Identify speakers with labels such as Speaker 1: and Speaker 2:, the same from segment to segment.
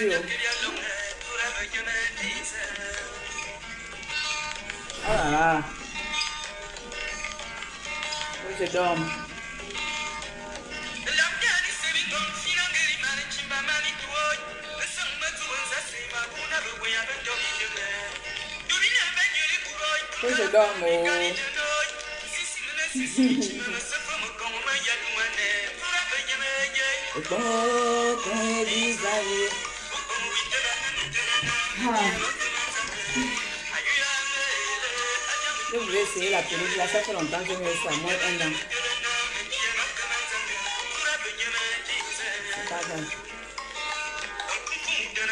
Speaker 1: dur. Oh là là. Faut que je dorme. Faut que je dorme. Oh. Je voulais essayer la pellicule, là, ça fait longtemps que je mets ça, moins un an. C'est pas grave.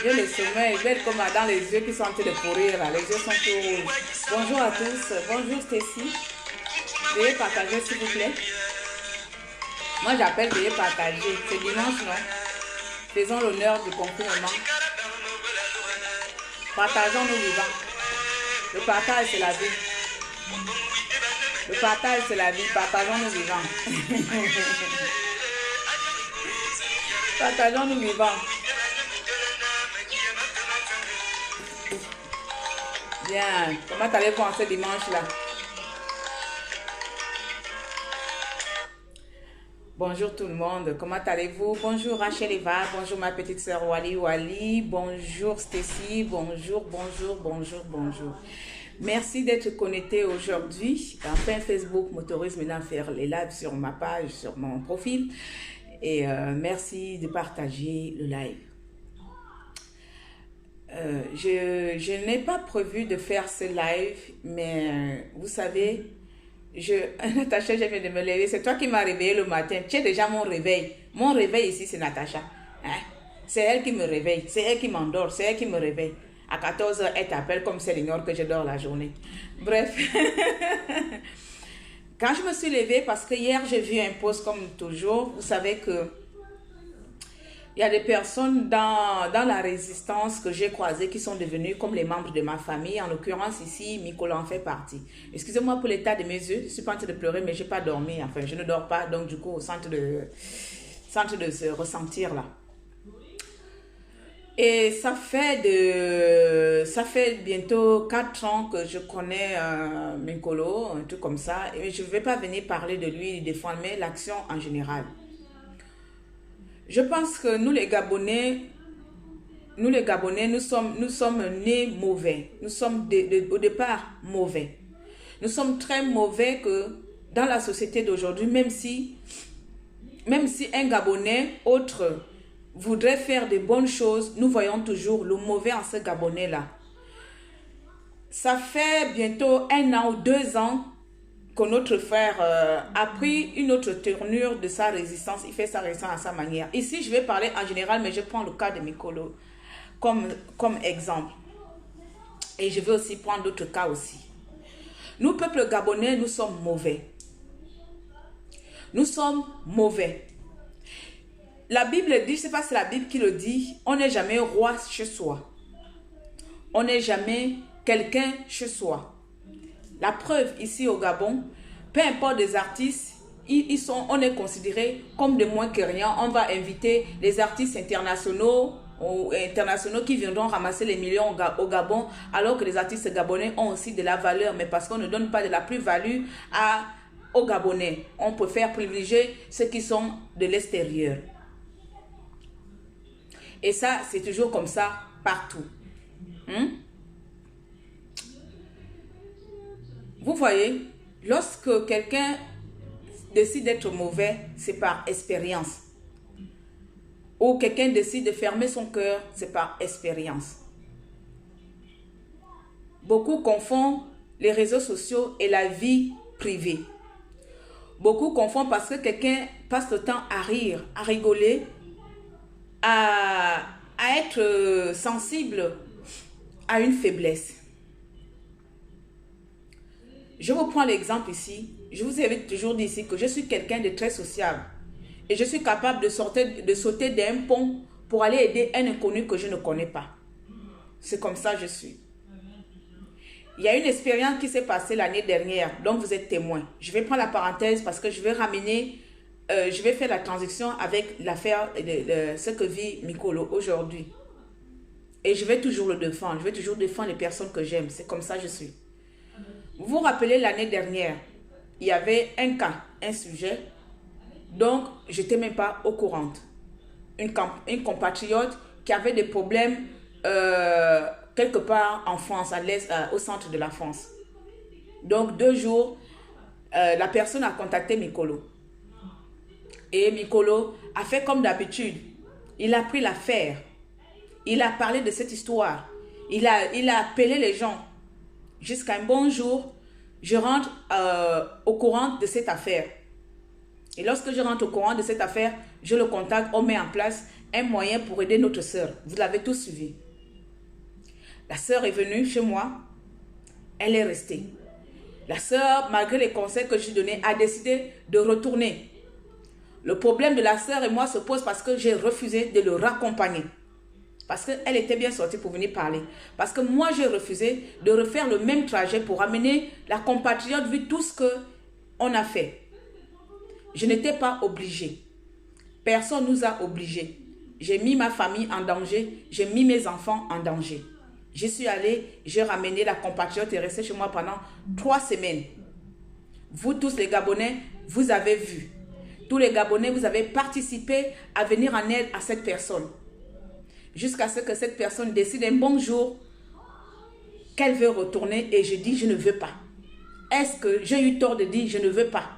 Speaker 1: J'ai le sommeil, je vais être comme dans les yeux qui sont en train de pourrir, là. Les yeux sont tout rouges. Bonjour à tous, bonjour Stacy. Veuillez partager s'il vous plaît. Moi j'appelle veuillez partager, c'est dimanche non? Faisons l'honneur du confinement. Partageons nos vivants. Le partage c'est la vie. Le partage c'est la vie, partageons nos vivants. Partageons nos vivants. Bien, comment allez-vous en ce dimanche-là? Bonjour tout le monde, comment allez-vous? Bonjour Rachel Eva, bonjour ma petite sœur Wali Wali, bonjour Stacy, bonjour. Merci d'être connecté aujourd'hui. Enfin, Facebook m'autorise maintenant à faire les lives sur ma page, sur mon profil. Et merci de partager le live. Je n'ai pas prévu de faire ce live, mais vous savez, Natacha, je viens de me lever. C'est toi qui m'as réveillé le matin. Tu es déjà mon réveil. Mon réveil ici, c'est Natacha. Hein? C'est elle qui me réveille. C'est elle qui m'endort. C'est elle qui me réveille. À 14 h, elle t'appelle comme si elle ignore que je dors la journée. Bref. Quand je me suis levée, parce que hier, j'ai vu un post comme toujours. Vous savez que il y a des personnes dans la résistance que j'ai croisées qui sont devenues comme les membres de ma famille. En l'occurrence, ici, Mikolo en fait partie. Excusez-moi pour l'état de mes yeux. Je suis pas en train de pleurer, mais je n'ai pas dormi. Enfin, je ne dors pas. Donc, du coup, au centre de se ressentir là. Et ça fait bientôt 4 ans que je connais Mikolo, un truc comme ça. Et je ne vais pas venir parler de lui, de défendre, mais l'action en général. Je pense que nous les Gabonais, nous sommes nés mauvais. Nous sommes au départ mauvais. Nous sommes très mauvais que dans la société d'aujourd'hui, même si un Gabonais autre voudrait faire de bonnes choses, nous voyons toujours le mauvais en ce Gabonais-là. Ça fait bientôt 1 an ou 2 ans que notre frère a pris une autre tournure de sa résistance. Il fait sa résistance à sa manière. Ici, je vais parler en général, mais je prends le cas de Mikolo comme exemple. Et je vais aussi prendre d'autres cas aussi. Nous, peuple gabonais, nous sommes mauvais. Nous sommes mauvais. La Bible dit, je ne sais pas si c'est la Bible qui le dit, on n'est jamais roi chez soi. On n'est jamais quelqu'un chez soi. La preuve ici au Gabon, peu importe des artistes, on est considérés comme de moins que rien. On va inviter les artistes internationaux qui viendront ramasser les millions au Gabon, alors que les artistes gabonais ont aussi de la valeur, mais parce qu'on ne donne pas de la plus-value aux Gabonais. On préfère privilégier ceux qui sont de l'extérieur. Et ça, c'est toujours comme ça partout. Vous voyez, lorsque quelqu'un décide d'être mauvais, c'est par expérience. Ou quelqu'un décide de fermer son cœur, c'est par expérience. Beaucoup confondent les réseaux sociaux et la vie privée. Beaucoup confondent parce que quelqu'un passe le temps à rire, à rigoler, à être sensible à une faiblesse. Je vous prends l'exemple ici. Je vous avais toujours dit ici que je suis quelqu'un de très sociable. Et je suis capable de sauter d'un pont pour aller aider un inconnu que je ne connais pas. C'est comme ça que je suis. Il y a une expérience qui s'est passée l'année dernière, dont vous êtes témoin. Je vais prendre la parenthèse parce que je vais faire la transition avec l'affaire de ce que vit Mikolo aujourd'hui. Et je vais toujours le défendre. Je vais toujours défendre les personnes que j'aime. C'est comme ça que je suis. Vous vous rappelez l'année dernière, il y avait un cas, un sujet, donc je n'étais même pas au courant. Une compatriote qui avait des problèmes quelque part en France, à l'est, au centre de la France. Donc 2 jours, la personne a contacté Mikolo. Et Mikolo a fait comme d'habitude. Il a pris l'affaire. Il a parlé de cette histoire. Il a appelé les gens. Jusqu'à un bon jour, je rentre au courant de cette affaire. Et lorsque je rentre au courant de cette affaire, je le contacte, on met en place un moyen pour aider notre sœur. Vous l'avez tous suivi. La sœur est venue chez moi. Elle est restée. La sœur, malgré les conseils que je lui ai donnés, a décidé de retourner. Le problème de la sœur et moi se pose parce que j'ai refusé de le raccompagner. Parce qu'elle était bien sortie pour venir parler. Parce que moi, j'ai refusé de refaire le même trajet pour amener la compatriote vu tout ce qu'on a fait. Je n'étais pas obligée. Personne ne nous a obligés. J'ai mis ma famille en danger. J'ai mis mes enfants en danger. J'y suis allée, j'ai ramené la compatriote et est restée chez moi pendant 3 semaines. Vous tous les Gabonais, vous avez vu. Tous les Gabonais, vous avez participé à venir en aide à cette personne. Jusqu'à ce que cette personne décide un bon jour qu'elle veut retourner et je dis je ne veux pas. Est-ce que j'ai eu tort de dire je ne veux pas?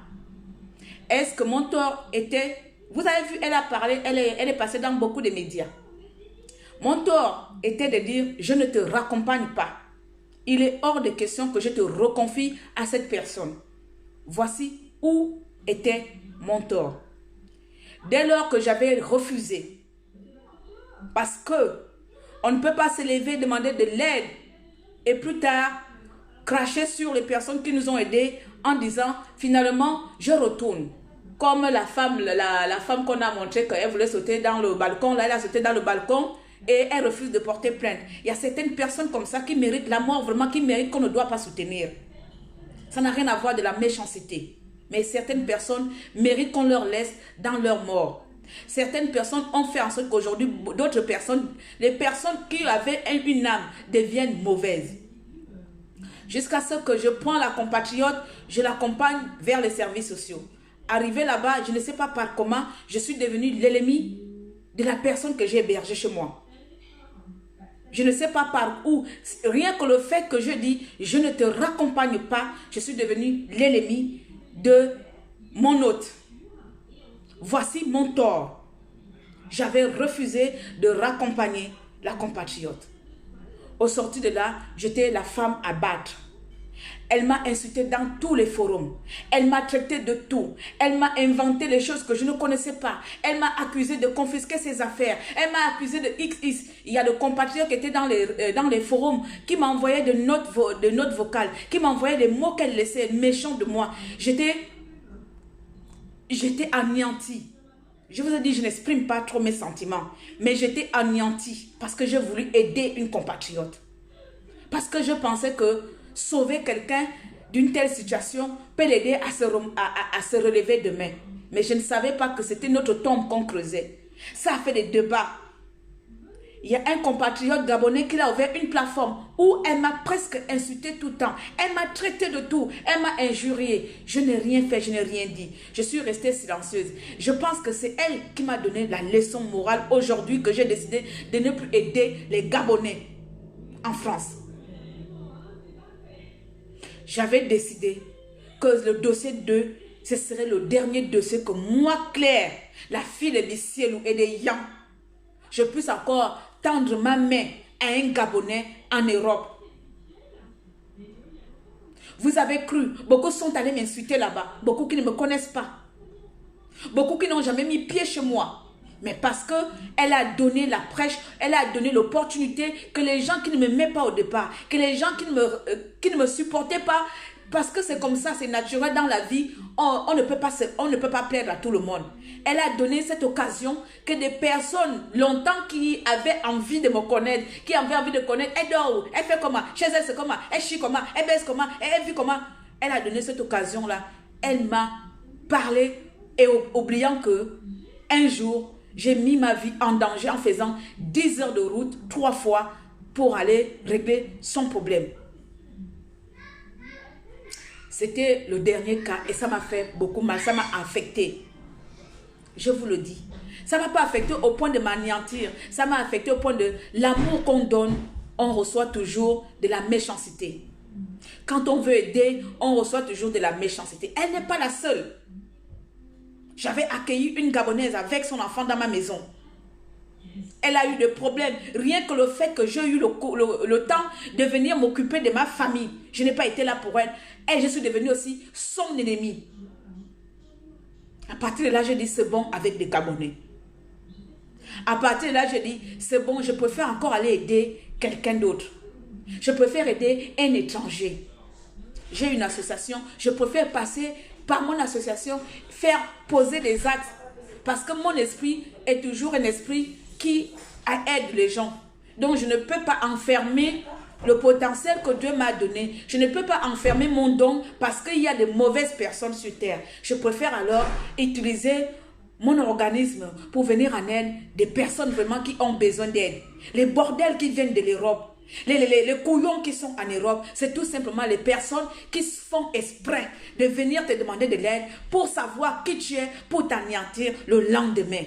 Speaker 1: Est-ce que mon tort était... Vous avez vu, elle a parlé, elle est passée dans beaucoup de médias. Mon tort était de dire je ne te raccompagne pas. Il est hors de question que je te reconfie à cette personne. Voici où était mon tort. Dès lors que j'avais refusé, parce que on ne peut pas se lever, demander de l'aide et plus tard cracher sur les personnes qui nous ont aidés en disant finalement je retourne. Comme la femme qu'on a montré qu'elle voulait sauter dans le balcon, là elle a sauté dans le balcon et elle refuse de porter plainte. Il y a certaines personnes comme ça qui méritent la mort, vraiment qui méritent qu'on ne doit pas soutenir. Ça n'a rien à voir de la méchanceté. Mais certaines personnes méritent qu'on leur laisse dans leur mort. Certaines personnes ont fait en sorte qu'aujourd'hui, d'autres personnes, les personnes qui avaient une âme deviennent mauvaises. Jusqu'à ce que je prends la compatriote, je l'accompagne vers les services sociaux. Arrivé là-bas, je ne sais pas par comment, je suis devenue l'ennemi de la personne que j'ai hébergée chez moi. Je ne sais pas par où, rien que le fait que je dis, je ne te raccompagne pas, je suis devenue l'ennemi de mon hôte. Voici mon tort. J'avais refusé de raccompagner la compatriote. Au sorti de là, j'étais la femme à battre. Elle m'a insulté dans tous les forums. Elle m'a traité de tout. Elle m'a inventé les choses que je ne connaissais pas. Elle m'a accusé de confisquer ses affaires. Elle m'a accusé de XX. Il y a des compatriotes qui étaient dans les forums qui m'envoyaient de notes vocales, qui m'envoyaient des mots qu'elle laissait méchants de moi. J'étais anéantie. Je vous ai dit, je n'exprime pas trop mes sentiments. Mais j'étais anéantie parce que j'ai voulu aider une compatriote. Parce que je pensais que sauver quelqu'un d'une telle situation peut l'aider à se relever demain. Mais je ne savais pas que c'était notre tombe qu'on creusait. Ça a fait des débats. Il y a un compatriote gabonais qui a ouvert une plateforme où elle m'a presque insulté tout le temps. Elle m'a traité de tout. Elle m'a injurié. Je n'ai rien fait, je n'ai rien dit. Je suis restée silencieuse. Je pense que c'est elle qui m'a donné la leçon morale aujourd'hui que j'ai décidé de ne plus aider les Gabonais en France. J'avais décidé que le dossier 2, ce serait le dernier dossier que moi, Claire, la fille de Bissielou et de Yan, je puisse encore tendre ma main à un Gabonais en Europe. Vous avez cru, beaucoup sont allés m'insulter là-bas, beaucoup qui ne me connaissent pas, beaucoup qui n'ont jamais mis pied chez moi. Mais parce qu'elle a donné la prêche, elle a donné l'opportunité que les gens qui ne m'aimaient pas au départ, que les gens qui ne me supportaient pas, parce que c'est comme ça, c'est naturel dans la vie, on ne peut pas plaire à tout le monde. Elle a donné cette occasion que des personnes longtemps qui avaient envie de me connaître, qui avaient envie de connaître, elle dort où, elle fait comment, chez elle c'est comment, elle chie comment, elle baisse comment, elle vit comment. Elle a donné cette occasion-là. Elle m'a parlé et oubliant que un jour, j'ai mis ma vie en danger en faisant 10 heures de route 3 fois pour aller régler son problème. C'était le dernier cas et ça m'a fait beaucoup mal, ça m'a affecté. Je vous le dis. Ça ne m'a pas affecté au point de m'anéantir. Ça m'a affecté au point de l'amour qu'on donne, on reçoit toujours de la méchanceté. Quand on veut aider, on reçoit toujours de la méchanceté. Elle n'est pas la seule. J'avais accueilli une Gabonaise avec son enfant dans ma maison. Elle a eu des problèmes. Rien que le fait que j'ai eu le temps de venir m'occuper de ma famille. Je n'ai pas été là pour elle. Et je suis devenue aussi son ennemi. À partir de là, j'ai dit c'est bon avec des Gabonais. À partir de là, j'ai dit c'est bon, je préfère encore aller aider quelqu'un d'autre. Je préfère aider un étranger. J'ai une association, je préfère passer par mon association, faire poser des actes. Parce que mon esprit est toujours un esprit qui aide les gens. Donc je ne peux pas enfermer le potentiel que Dieu m'a donné. Je ne peux pas enfermer mon don parce qu'il y a de mauvaises personnes sur terre. Je préfère alors utiliser mon organisme pour venir en aide des personnes vraiment qui ont besoin d'aide. Les bordels qui viennent de l'Europe, les couillons qui sont en Europe, c'est tout simplement les personnes qui font exprès de venir te demander de l'aide pour savoir qui tu es, pour t'anéantir le lendemain.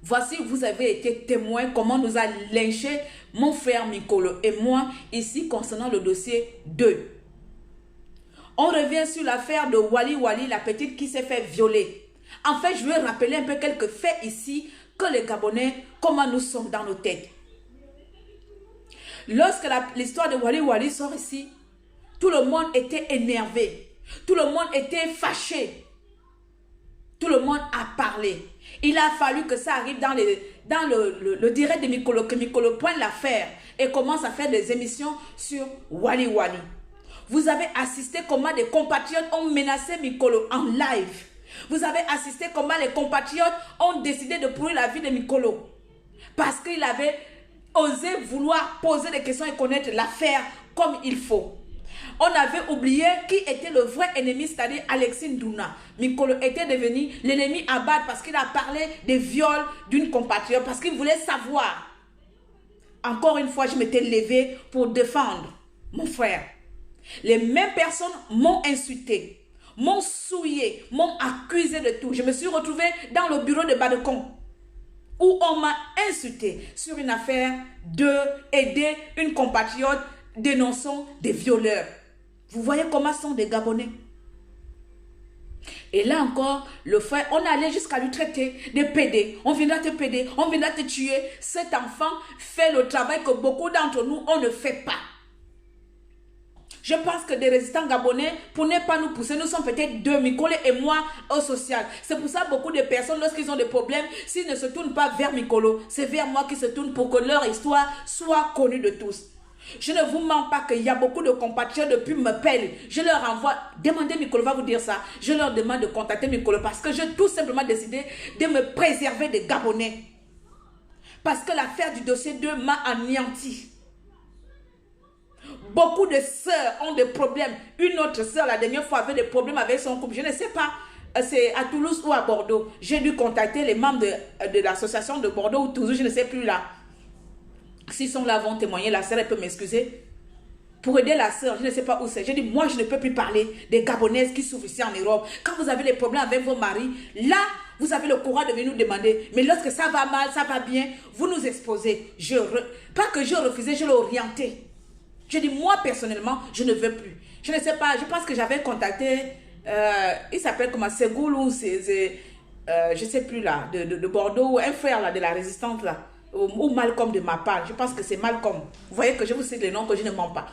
Speaker 1: Voici, vous avez été témoin comment nous a lynché mon frère Mikolo et moi ici concernant le dossier 2. On revient sur l'affaire de Wali Wali, la petite qui s'est fait violer. En fait, je vais rappeler un peu quelques faits ici que les Gabonais, comment nous sommes dans nos têtes. Lorsque l'histoire de Wali Wali sort ici, tout le monde était énervé. Tout le monde était fâché. Tout le monde a parlé. Il a fallu que ça arrive dans le direct de Mikolo, que Mikolo pointe l'affaire et commence à faire des émissions sur Wali Wali. Vous avez assisté comment des compatriotes ont menacé Mikolo en live. Vous avez assisté comment les compatriotes ont décidé de pourrir la vie de Mikolo. Parce qu'il avait osé vouloir poser des questions et connaître l'affaire comme il faut. On avait oublié qui était le vrai ennemi, c'est-à-dire Alexis Ndouna. Mikolo était devenu l'ennemi à battre parce qu'il a parlé des viols d'une compatriote, parce qu'il voulait savoir. Encore une fois, je m'étais levée pour défendre mon frère. Les mêmes personnes m'ont insulté, m'ont souillé, m'ont accusé de tout. Je me suis retrouvée dans le bureau de Badekon où on m'a insulté sur une affaire de aider une compatriote dénonçant des violeurs. Vous voyez comment sont des Gabonais. Et là encore, le frère, on allait jusqu'à lui traiter de pédé. On viendra te péder, on viendra te tuer. Cet enfant fait le travail que beaucoup d'entre nous, on ne fait pas. Je pense que des résistants gabonais, pour ne pas nous pousser, nous sommes peut-être deux, Mikolo et moi, au social. C'est pour ça que beaucoup de personnes, lorsqu'ils ont des problèmes, s'ils ne se tournent pas vers Mikolo, c'est vers moi qu'ils se tournent pour que leur histoire soit connue de tous. Je ne vous mens pas qu'il y a beaucoup de compatriotes depuis m'appellent. Je leur envoie, demandez Mikolo va vous dire ça. Je leur demande de contacter Mikolo parce que j'ai tout simplement décidé de me préserver des Gabonais. Parce que l'affaire du dossier 2 m'a anéanti. Beaucoup de sœurs ont des problèmes. Une autre sœur, la dernière fois, avait des problèmes avec son couple. Je ne sais pas, c'est à Toulouse ou à Bordeaux. J'ai dû contacter les membres de l'association de Bordeaux ou Toulouse, je ne sais plus là. S'ils sont là, vont témoigner. La sœur, elle peut m'excuser. Pour aider la sœur, je ne sais pas où c'est. J'ai dit, moi, je ne peux plus parler des Gabonaises qui souffrent ici en Europe. Quand vous avez des problèmes avec vos maris, là, vous avez le courage de venir nous demander. Mais lorsque ça va mal, ça va bien, vous nous exposez. Pas que je refusais, je l'ai orienté. Je dis, moi, personnellement, je ne veux plus. Je ne sais pas, je pense que j'avais contacté, il s'appelle comment, Ségoul ou je ne sais plus là, de Bordeaux, un frère là, de la résistante là. Ou Malcolm de ma part, je pense que c'est Malcolm. Vous voyez que je vous cite les noms, que je ne mens pas.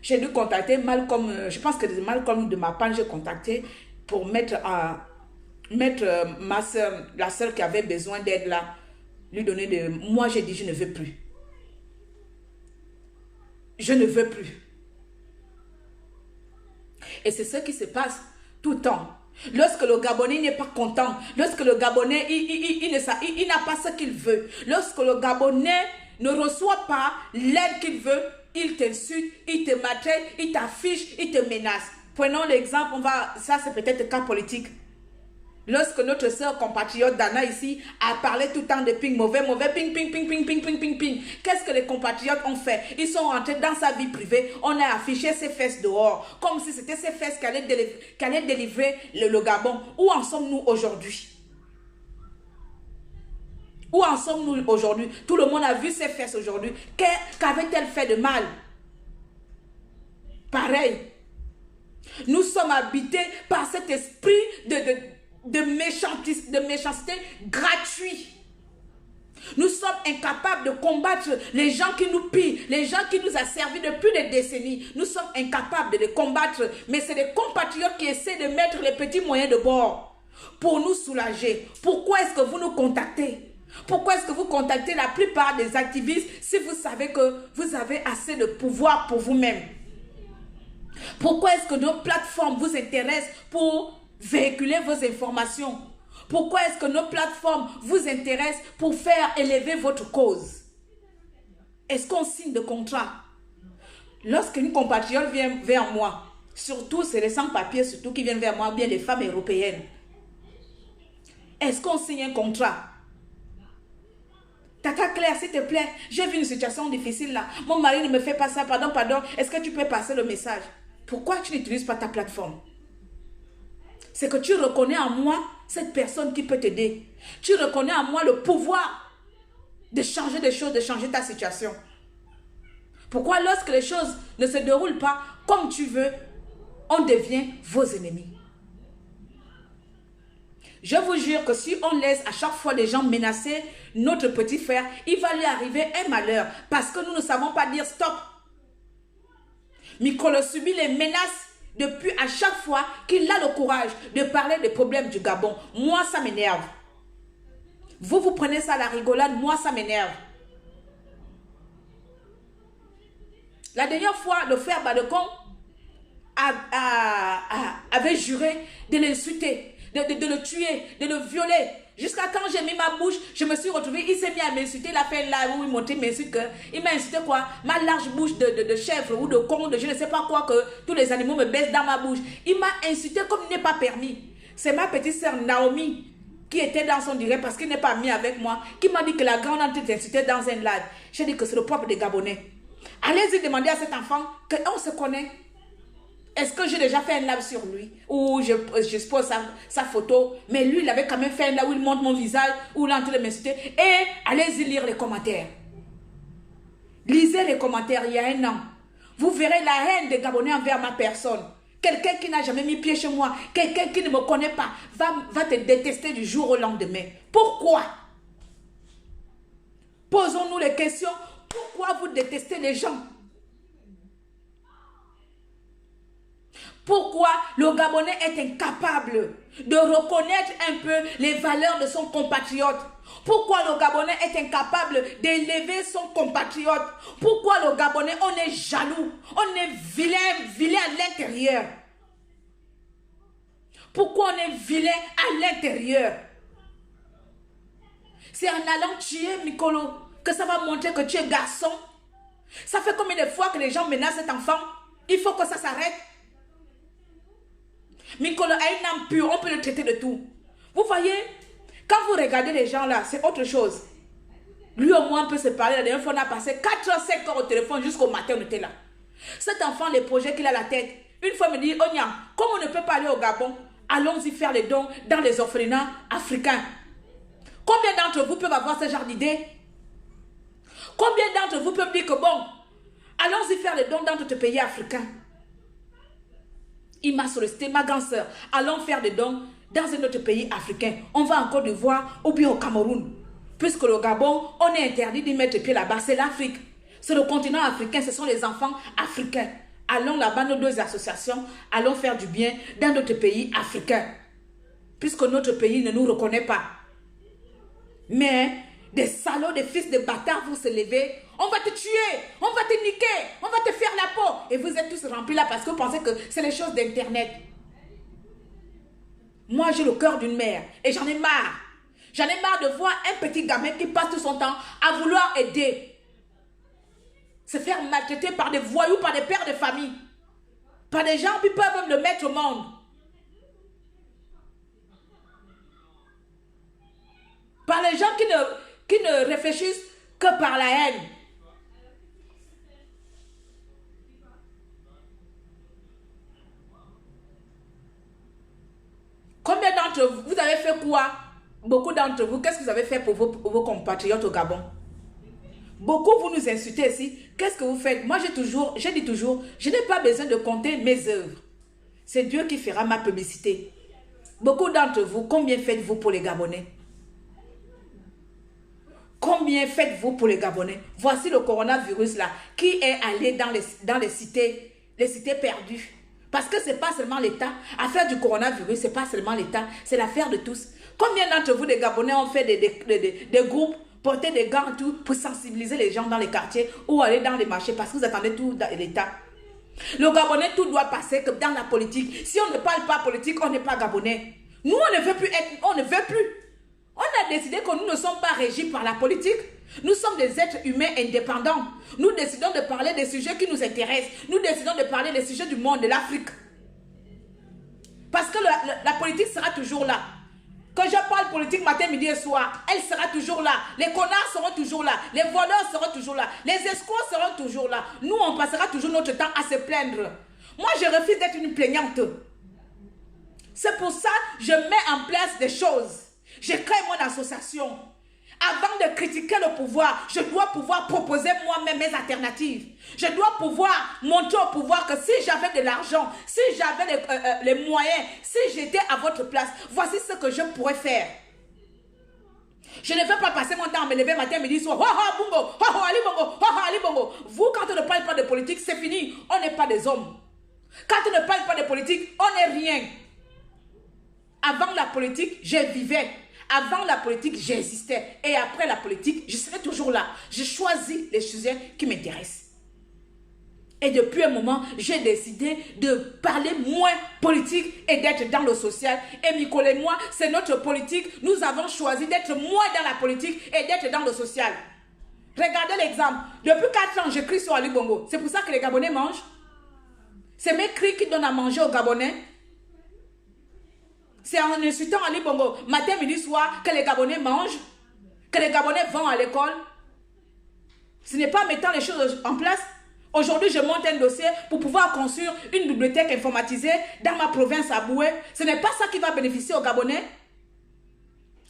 Speaker 1: J'ai dû contacter Malcolm, je pense que c'est Malcolm de ma part, j'ai contacté pour mettre ma soeur, la soeur qui avait besoin d'aide là, lui donner de... Moi j'ai dit je ne veux plus. Je ne veux plus. Et c'est ce qui se passe tout le temps. Lorsque le Gabonais n'est pas content, lorsque le Gabonais il n'a pas ce qu'il veut, lorsque le Gabonais ne reçoit pas l'aide qu'il veut, il t'insulte, il te maltraite, il t'affiche, il te menace. Prenons l'exemple, ça c'est peut-être le cas politique. Lorsque notre sœur compatriote Dana ici a parlé tout le temps de ping, mauvais, ping, ping, ping, ping, ping, ping, ping, ping. Qu'est-ce que les compatriotes ont fait? Ils sont rentrés dans sa vie privée. On a affiché ses fesses dehors. Comme si c'était ses fesses qui allaient délivrer le Gabon. Où en sommes-nous aujourd'hui? Où en sommes-nous aujourd'hui? Tout le monde a vu ses fesses aujourd'hui. Qu'avait-elle fait de mal? Pareil. Nous sommes habités par cet esprit de méchanceté gratuit. Nous sommes incapables de combattre les gens qui nous pillent, les gens qui nous ont servi depuis des décennies. Nous sommes incapables de les combattre, mais c'est des compatriotes qui essaient de mettre les petits moyens de bord pour nous soulager. Pourquoi est-ce que vous nous contactez? Pourquoi est-ce que vous contactez la plupart des activistes si vous savez que vous avez assez de pouvoir pour vous-même? Pourquoi est-ce que nos plateformes vous intéressent pour véhiculer vos informations? Pourquoi est-ce que nos plateformes vous intéressent pour faire élever votre cause? Est-ce qu'on signe de contrat? Lorsqu'une compatriote vient vers moi, surtout c'est les sans-papiers surtout qui viennent vers moi, ou bien les femmes européennes, est-ce qu'on signe un contrat? Tata Claire, s'il te plaît, j'ai vu une situation difficile là. Mon mari ne me fait pas ça, pardon, pardon. Est-ce que tu peux passer le message? Pourquoi tu n'utilises pas ta plateforme? C'est que tu reconnais en moi cette personne qui peut t'aider. Tu reconnais en moi le pouvoir de changer des choses, de changer ta situation. Pourquoi lorsque les choses ne se déroulent pas comme tu veux, on devient vos ennemis? Je vous jure que si on laisse à chaque fois les gens menacer notre petit frère, il va lui arriver un malheur parce que nous ne savons pas dire stop. Mikolo subit les menaces depuis à chaque fois qu'il a le courage de parler des problèmes du Gabon. Moi, ça m'énerve. Vous prenez ça à la rigolade, moi, ça m'énerve. La dernière fois, le frère Badekon avait juré de l'insulter, de le tuer, de le violer. Jusqu'à quand j'ai mis ma bouche, je me suis retrouvée, il s'est mis à m'insulter, il a fait là où il montait, il m'a insulté quoi? Ma large bouche de chèvre ou de con, de je ne sais pas quoi, que tous les animaux me baissent dans ma bouche. Il m'a insulté comme il n'est pas permis. C'est ma petite sœur Naomi qui était dans son direct parce qu'il n'est pas mis avec moi, qui m'a dit que la grande a été insultée dans un live. J'ai dit que c'est le propre des Gabonais. Allez-y demander à cet enfant qu'on se connaît. Est-ce que j'ai déjà fait un live sur lui? Ou je pose sa photo, mais lui, il avait quand même fait un live où il montre mon visage, où il est en train de m'insulter. Et allez-y lire les commentaires. Lisez les commentaires il y a un an. Vous verrez la haine des Gabonais envers ma personne. Quelqu'un qui n'a jamais mis pied chez moi, quelqu'un qui ne me connaît pas, va te détester du jour au lendemain. Pourquoi? Posons-nous les questions. Pourquoi vous détestez les gens? Pourquoi le Gabonais est incapable de reconnaître un peu les valeurs de son compatriote? Pourquoi le Gabonais est incapable d'élever son compatriote? Pourquoi le Gabonais, on est jaloux, on est vilain à l'intérieur? Pourquoi on est vilain à l'intérieur? C'est en allant tuer Mikolo que ça va montrer que tu es garçon. Ça fait combien de fois que les gens menacent cet enfant? Il faut que ça s'arrête. Mikolo a une âme pure, on peut le traiter de tout. Vous voyez, quand vous regardez les gens là, c'est autre chose. Lui au moins peut se parler. La dernière fois, on a passé 4 heures, 5 heures au téléphone jusqu'au matin, on était là. Cet enfant, les projets qu'il a à la tête, une fois il me dit, Onya, comme on ne peut pas aller au Gabon, allons-y faire les dons dans les orphelinats africains. Combien d'entre vous peuvent avoir ce genre d'idée? Combien d'entre vous peuvent dire que bon, allons-y faire les dons dans d'autres pays africains? Il m'a sollicité, ma grande soeur, allons faire des dons dans un autre pays africain. On va en Côte d'Ivoire ou bien au Cameroun. Puisque le Gabon, on est interdit d'y mettre pied là-bas. C'est l'Afrique. C'est le continent africain, ce sont les enfants africains. Allons là-bas, nos deux associations, allons faire du bien dans notre pays africain. Puisque notre pays ne nous reconnaît pas. Mais des salauds, des fils de bâtards vont se lever. On va te tuer, on va te niquer, on va te faire la peau. Et vous êtes tous remplis là parce que vous pensez que c'est les choses d'Internet. Moi, j'ai le cœur d'une mère et j'en ai marre. J'en ai marre de voir un petit gamin qui passe tout son temps à vouloir aider. Se faire maltraiter par des voyous, par des pères de famille. Par des gens qui peuvent même le mettre au monde. par les gens qui ne réfléchissent que par la haine. Combien d'entre vous, vous avez fait quoi? Beaucoup d'entre vous, qu'est-ce que vous avez fait pour vos compatriotes au Gabon? Beaucoup, vous nous insultez ici. Qu'est-ce que vous faites? Moi, j'ai dit toujours, je n'ai pas besoin de compter mes œuvres. C'est Dieu qui fera ma publicité. Beaucoup d'entre vous, combien faites-vous pour les Gabonais? Combien faites-vous pour les Gabonais? Voici le coronavirus là, qui est allé dans les cités perdues. Parce que ce n'est pas seulement l'État. Affaire du coronavirus, ce n'est pas seulement l'État, c'est l'affaire de tous. Combien d'entre vous, des Gabonais, ont fait des groupes, porter des gants tout pour sensibiliser les gens dans les quartiers ou aller dans les marchés parce que vous attendez tout dans l'État? Le Gabonais, tout doit passer comme dans la politique. Si on ne parle pas politique, on n'est pas Gabonais. Nous, on ne veut plus être, on ne veut plus. On a décidé que nous ne sommes pas régis par la politique. Nous sommes des êtres humains indépendants. Nous décidons de parler des sujets qui nous intéressent. Nous décidons de parler des sujets du monde, de l'Afrique. Parce que la politique sera toujours là. Quand je parle politique matin, midi et soir, elle sera toujours là. Les connards seront toujours là. Les voleurs seront toujours là. Les escrocs seront toujours là. Nous, on passera toujours notre temps à se plaindre. Moi, je refuse d'être une plaignante. C'est pour ça que je mets en place des choses. Je crée mon association. Avant de critiquer le pouvoir, je dois pouvoir proposer moi-même mes alternatives. Je dois pouvoir montrer au pouvoir que si j'avais de l'argent, si j'avais les moyens, si j'étais à votre place, voici ce que je pourrais faire. Je ne veux pas passer mon temps à me lever matin, midi, soir. Bungo, Ali Bongo, Ali Bongo. Vous, quand on ne parle pas de politique, c'est fini. On n'est pas des hommes. Quand on ne parle pas de politique, on n'est rien. Avant la politique, je vivais. Avant la politique, j'existais. Et après la politique, je serai toujours là. Je choisis les sujets qui m'intéressent. Et depuis un moment, j'ai décidé de parler moins politique et d'être dans le social. Et Nicole et moi, c'est notre politique. Nous avons choisi d'être moins dans la politique et d'être dans le social. Regardez l'exemple. Depuis 4 ans, je crie sur Ali Bongo. C'est pour ça que les Gabonais mangent. C'est mes cris qui donnent à manger aux Gabonais. C'est en insultant Ali Bongo, matin, midi, soir, que les Gabonais mangent, que les Gabonais vont à l'école. Ce n'est pas mettant les choses en place. Aujourd'hui, je monte un dossier pour pouvoir construire une bibliothèque informatisée dans ma province à Boué. Ce n'est pas ça qui va bénéficier aux Gabonais.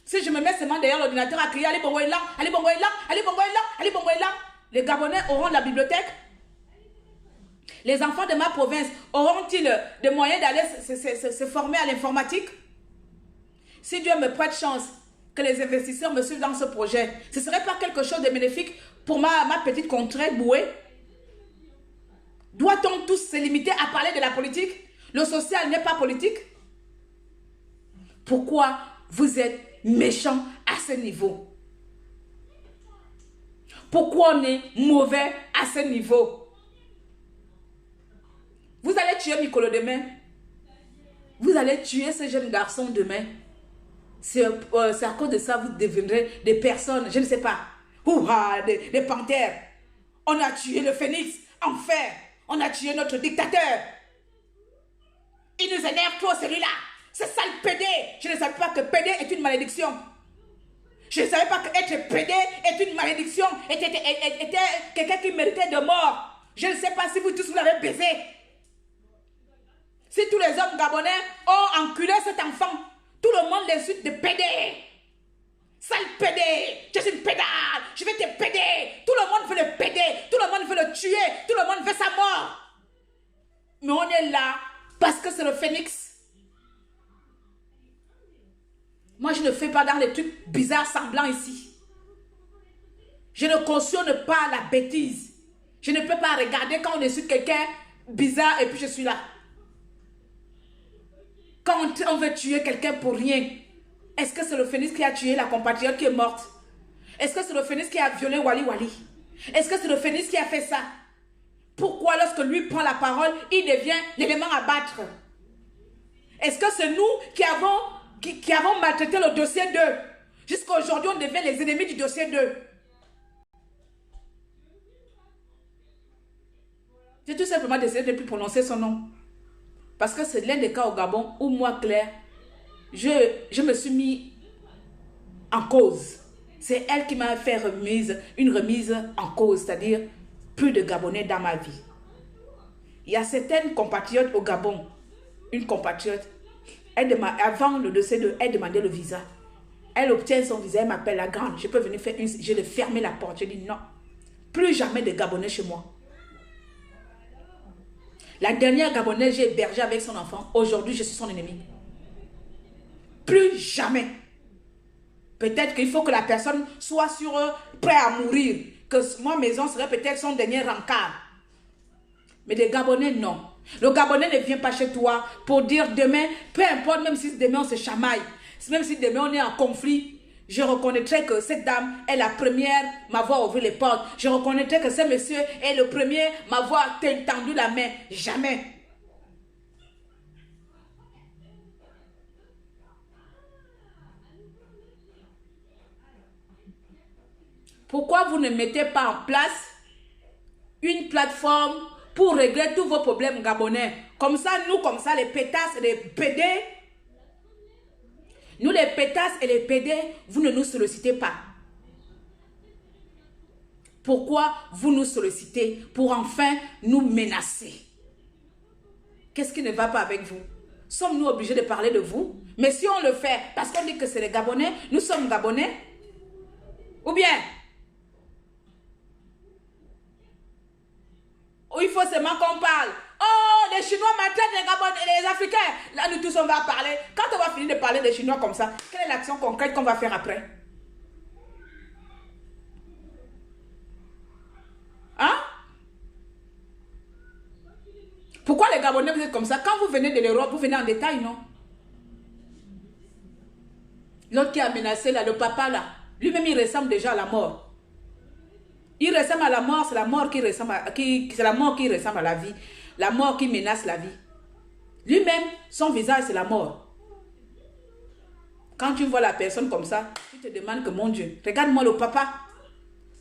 Speaker 1: Si je me mets seulement derrière l'ordinateur à crier Ali Bongo est là, Ali Bongo est là, Ali Bongo est là, Ali Bongo est là, les Gabonais auront la bibliothèque. Les enfants de ma province auront-ils des moyens d'aller se former à l'informatique? Si Dieu me prête chance que les investisseurs me suivent dans ce projet, ce ne serait pas quelque chose de bénéfique pour ma petite contrée Boué? Doit-on tous se limiter à parler de la politique? Le social n'est pas politique? Pourquoi vous êtes méchants à ce niveau? Pourquoi on est mauvais à ce niveau? Vous allez tuer Nicolo demain. Vous allez tuer ce jeune garçon demain. C'est à cause de ça que vous deviendrez des personnes, je ne sais pas, des panthères. On a tué le phénix, enfer. On a tué notre dictateur. Il nous énerve trop celui-là. C'est ça le pédé. Je ne savais pas que pédé est une malédiction. Je ne savais pas qu'être pédé est une malédiction. Était quelqu'un qui méritait de mort. Je ne sais pas si vous tous vous l'avez baisé. Si tous les hommes gabonais ont enculé cet enfant, tout le monde l'insulte de pédé. Sale pédé, je suis une pédale, je vais te péder. Tout le monde veut le péder, tout le monde veut le tuer, tout le monde veut sa mort. Mais on est là parce que c'est le phénix. Moi, je ne fais pas dans les trucs bizarres semblants ici. Je ne cautionne pas la bêtise. Je ne peux pas regarder quand on insulte quelqu'un bizarre et puis je suis là. Quand on veut tuer quelqu'un pour rien, est-ce que c'est le phénix qui a tué la compatriote qui est morte? Est-ce que c'est le phénix qui a violé Wali Wali? Est-ce que c'est le phénix qui a fait ça? Pourquoi lorsque lui prend la parole, il devient l'élément à battre? Est-ce que c'est nous qui avons maltraité le dossier 2? Jusqu'à aujourd'hui, on devient les ennemis du dossier 2. J'ai tout simplement décidé de ne plus prononcer son nom. Parce que c'est l'un des cas au Gabon où moi, Claire, je me suis mis en cause. C'est elle qui m'a fait une remise en cause, c'est-à-dire plus de Gabonais dans ma vie. Il y a certaines compatriotes au Gabon, une compatriote, avant le décès elle demandait le visa. Elle obtient son visa, elle m'appelle la grande. Je peux venir faire une... Je l'ai fermé la porte. Je dis non. Plus jamais de Gabonais chez moi. La dernière Gabonaise, j'ai hébergé avec son enfant. Aujourd'hui, je suis son ennemi. Plus jamais. Peut-être qu'il faut que la personne soit prête à mourir. Que ma maison serait peut-être son dernier rencard. Mais les Gabonais, non. Le Gabonais ne vient pas chez toi pour dire demain, peu importe, même si demain on se chamaille, même si demain on est en conflit, je reconnaîtrai que cette dame est la première m'avoir ouvert les portes. Je reconnaîtrai que ce monsieur est le premier m'avoir tendu la main. Jamais. Pourquoi vous ne mettez pas en place une plateforme pour régler tous vos problèmes gabonais? Comme ça, les pétasses et les PD, nous les pétasses et les PD, vous ne nous sollicitez pas. Pourquoi vous nous sollicitez pour enfin nous menacer? Qu'est-ce qui ne va pas avec vous? Sommes-nous obligés de parler de vous? Mais si on le fait parce qu'on dit que c'est les Gabonais, nous sommes Gabonais? Ou bien, il faut seulement qu'on parle. Oh, les Chinois maltraitent les Gabonais et les Africains. Là, nous tous, on va parler. Quand on va finir de parler des Chinois comme ça, quelle est l'action concrète qu'on va faire après? Hein? Pourquoi les Gabonais, vous êtes comme ça? Quand vous venez de l'Europe, vous venez en détail, non? L'autre qui a menacé, là, le papa, là, lui-même, il ressemble déjà à la mort. Il ressemble à la mort, c'est la mort qui ressemble c'est la mort qui ressemble à la vie. La mort qui menace la vie. Lui-même, son visage, c'est la mort. Quand tu vois la personne comme ça, tu te demandes que, mon Dieu, regarde-moi le papa.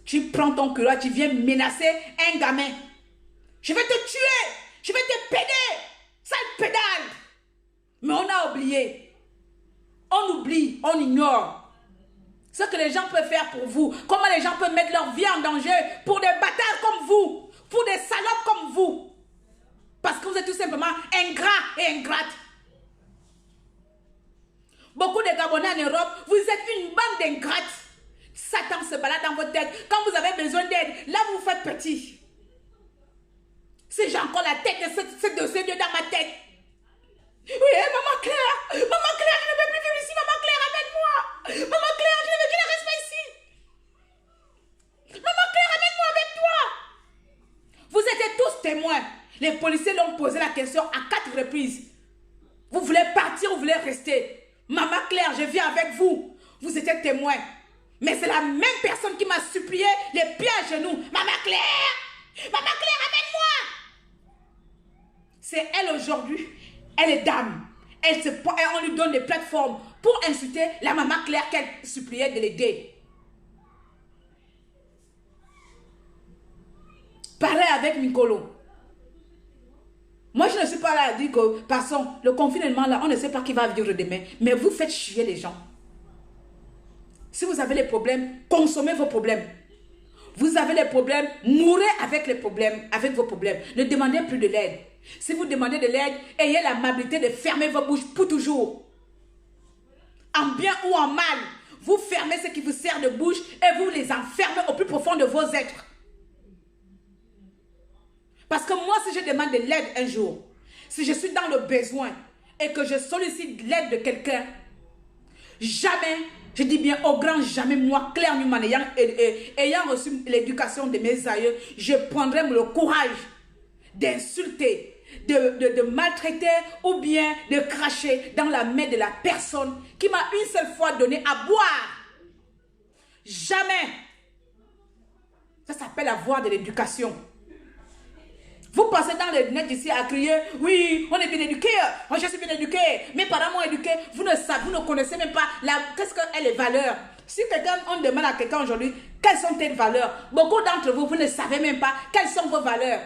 Speaker 1: Tu prends ton courage, tu viens menacer un gamin. Je vais te tuer, je vais te péder, sale pédale. Mais on a oublié. On oublie, on ignore. Ce que les gens peuvent faire pour vous. Comment les gens peuvent mettre leur vie en danger pour des bâtards comme vous. Pour des salopes comme vous. Parce que vous êtes tout simplement ingrats et ingrates. Beaucoup de Gabonais en Europe, vous êtes une bande d'ingrates. Satan se balade dans votre tête. Quand vous avez besoin d'aide, là vous vous faites petit. Si j'ai encore la tête de ce Dieu dans ma tête. Oui, maman Claire, je ne veux plus vivre ici, maman Claire, amène-moi. Maman Claire, je ne reste pas ici. Maman Claire, amène-moi avec toi. Vous étiez tous témoins. Les policiers l'ont posé la question à 4 reprises. Vous voulez partir ou vous voulez rester? Maman Claire, je viens avec vous. Vous étiez témoins. Mais c'est la même personne qui m'a supplié les pieds à genoux. Maman Claire, amène-moi. C'est elle aujourd'hui. Elle est dame. On lui donne des plateformes pour insulter la maman Claire qu'elle suppliait de l'aider. Parlez avec Mikolo. Moi, je ne suis pas là à dire que, passons, le confinement là, on ne sait pas qui va vivre demain. Mais vous faites chier les gens. Si vous avez les problèmes, consommez vos problèmes. Vous avez les problèmes, mourrez avec les problèmes, avec vos problèmes. Ne demandez plus de l'aide. Si vous demandez de l'aide, ayez l'amabilité de fermer vos bouches pour toujours. En bien ou en mal, vous fermez ce qui vous sert de bouche et vous les enfermez au plus profond de vos êtres. Parce que moi, si je demande de l'aide un jour, si je suis dans le besoin et que je sollicite l'aide de quelqu'un, jamais, je dis bien au grand jamais, moi, Claire Newman, ayant reçu l'éducation de mes aïeux, je prendrai le courage d'insulter, de maltraiter ou bien de cracher dans la main de la personne qui m'a une seule fois donné à boire. Jamais. Ça s'appelle avoir de l'éducation. Vous passez dans le net ici à crier, oui, on est bien éduqué, je suis bien éduqué, mes parents m'ont éduqué. Vous ne connaissez même pas qu'est-ce que est les valeurs. Si on demande à quelqu'un aujourd'hui, quelles sont tes valeurs? Beaucoup d'entre vous, vous ne savez même pas quelles sont vos valeurs.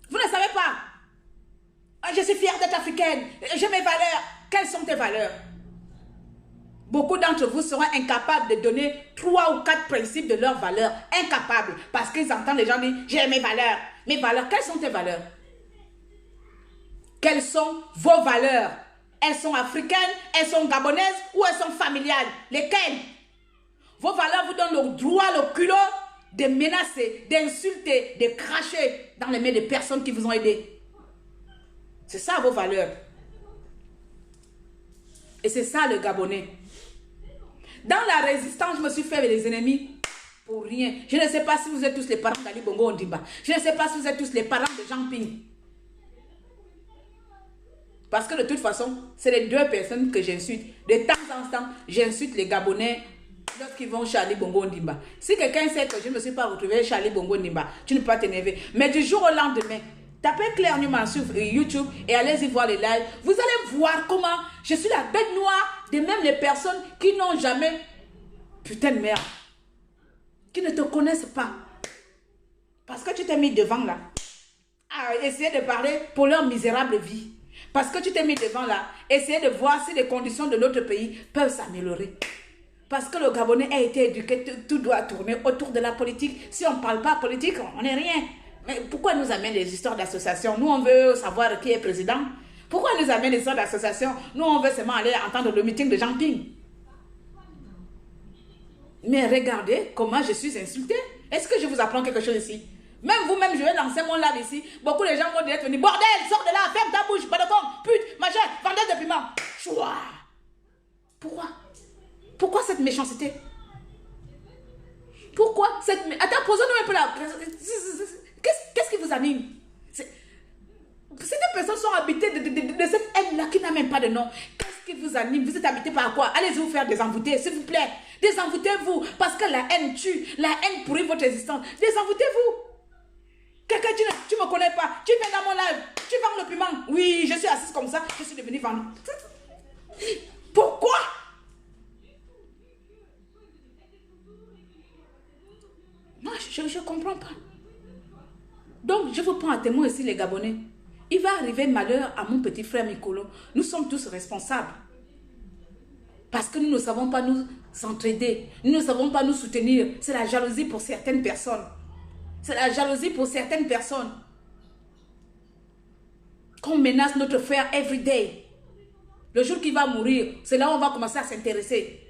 Speaker 1: Vous ne savez pas. Je suis fière d'être africaine, j'ai mes valeurs. Quelles sont tes valeurs? Beaucoup d'entre vous seront incapables de donner 3 ou 4 principes de leurs valeurs. Incapables. Parce qu'ils entendent les gens dire, j'ai mes valeurs. Mes valeurs, quelles sont tes valeurs? Quelles sont vos valeurs? Elles sont africaines, elles sont gabonaises ou elles sont familiales? Lesquelles? Vos valeurs vous donnent le droit, le culot de menacer, d'insulter, de cracher dans les mains des personnes qui vous ont aidé. C'est ça vos valeurs. Et c'est ça le Gabonais. Dans la résistance, je me suis fait avec les ennemis pour rien. Je ne sais pas si vous êtes tous les parents d'Ali Bongo Ondimba. Je ne sais pas si vous êtes tous les parents de Jean Ping. Parce que de toute façon, c'est les 2 personnes que j'insulte. De temps en temps, j'insulte les Gabonais lorsqu'ils vont chez Ali Bongo Ondimba. Si quelqu'un sait que je ne me suis pas retrouvé chez Ali Bongo Ondimba, tu ne peux pas t'énerver. Mais du jour au lendemain, tapez Claire Newman sur YouTube et allez-y voir les lives. Vous allez voir comment je suis la bête noire de même les personnes qui n'ont jamais, putain de merde, qui ne te connaissent pas. Parce que tu t'es mis devant là, à essayer de parler pour leur misérable vie. Parce que tu t'es mis devant là, essayer de voir si les conditions de notre pays peuvent s'améliorer. Parce que le Gabonais a été éduqué, tout doit tourner autour de la politique. Si on ne parle pas politique, on n'est rien. Mais pourquoi nous amène les histoires d'association? Nous, on veut savoir qui est président. Pourquoi nous amène les histoires d'association? Nous, on veut seulement aller entendre le meeting de Jean Ping. Mais regardez comment je suis insultée. Est-ce que je vous apprends quelque chose ici? Même vous-même, je vais lancer mon live ici. Beaucoup de gens vont direct venir. Bordel, sors de là, ferme ta bouche, pas de con, pute, machin, vendeuse de piment. Choua. Pourquoi? Pourquoi cette méchanceté? Pourquoi cette... Attends, posons-nous un peu là. Qu'est-ce qui vous anime? Certaines personnes sont habitées de cette haine-là qui n'a même pas de nom. Qu'est-ce qui vous anime? Vous êtes habité par quoi? Allez-y vous faire désenvoûter, s'il vous plaît. Désenvoûtez-vous. Parce que la haine tue. La haine pourrit votre existence. Désenvoûtez-vous. Quelqu'un, tu ne me connais pas. Tu viens dans mon live. Tu vends le piment. Oui, je suis assise comme ça. Je suis devenue vendre. Pourquoi? Non, je ne comprends pas. Donc, je vous prends à témoin ici, les Gabonais. Il va arriver malheur à mon petit frère Mikolo. Nous sommes tous responsables. Parce que nous ne savons pas nous entraider. Nous ne savons pas nous soutenir. C'est la jalousie pour certaines personnes. C'est la jalousie pour certaines personnes. Qu'on menace notre frère every day. Le jour qu'il va mourir, c'est là où on va commencer à s'intéresser.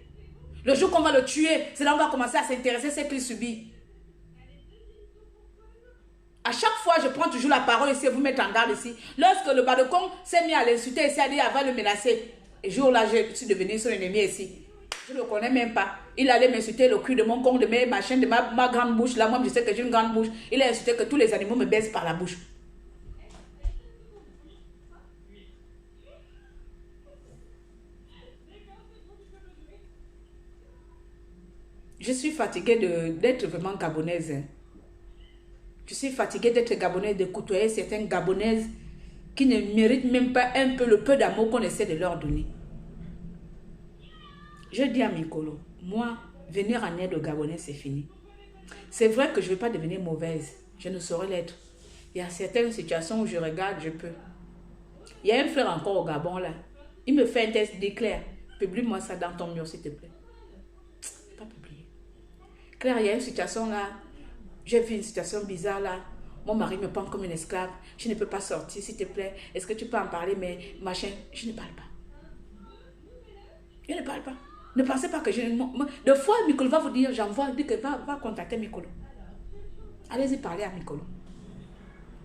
Speaker 1: Le jour qu'on va le tuer, c'est là où on va commencer à s'intéresser à ce qu'il subit. À chaque fois, je prends toujours la parole ici et vous mettez en garde ici. Lorsque le Badekong s'est mis à l'insulter ici, à dire, elle va le menacer. Et jour-là, je suis devenu son ennemi ici. Je ne le connais même pas. Il allait m'insulter le cul de mon con, de mes machins, de ma grande bouche. Là, moi, je sais que j'ai une grande bouche. Il a insulté que tous les animaux me baissent par la bouche. Je suis fatiguée d'être vraiment gabonaise. Je suis fatiguée d'être gabonaise, de côtoyer certaines gabonaises qui ne méritent même pas un peu le peu d'amour qu'on essaie de leur donner. Je dis à Mikolo, moi, venir en aide aux Gabonais, c'est fini. C'est vrai que je ne vais pas devenir mauvaise. Je ne saurais l'être. Il y a certaines situations où je regarde, je peux. Il y a un frère encore au Gabon, là. Il me fait un test, il dit, Claire, publie-moi ça dans ton mur, s'il te plaît. Pas publié. Claire, il y a une situation là. J'ai vu une situation bizarre là. Mon mari me prend comme une esclave. Je ne peux pas sortir, s'il te plaît. Est-ce que tu peux en parler, mais machin, je ne parle pas. Je ne parle pas. Ne pensez pas que je... De fois, Mikolo va vous dire, j'envoie, dit que va contacter Mikolo. Allez-y parler à Mikolo.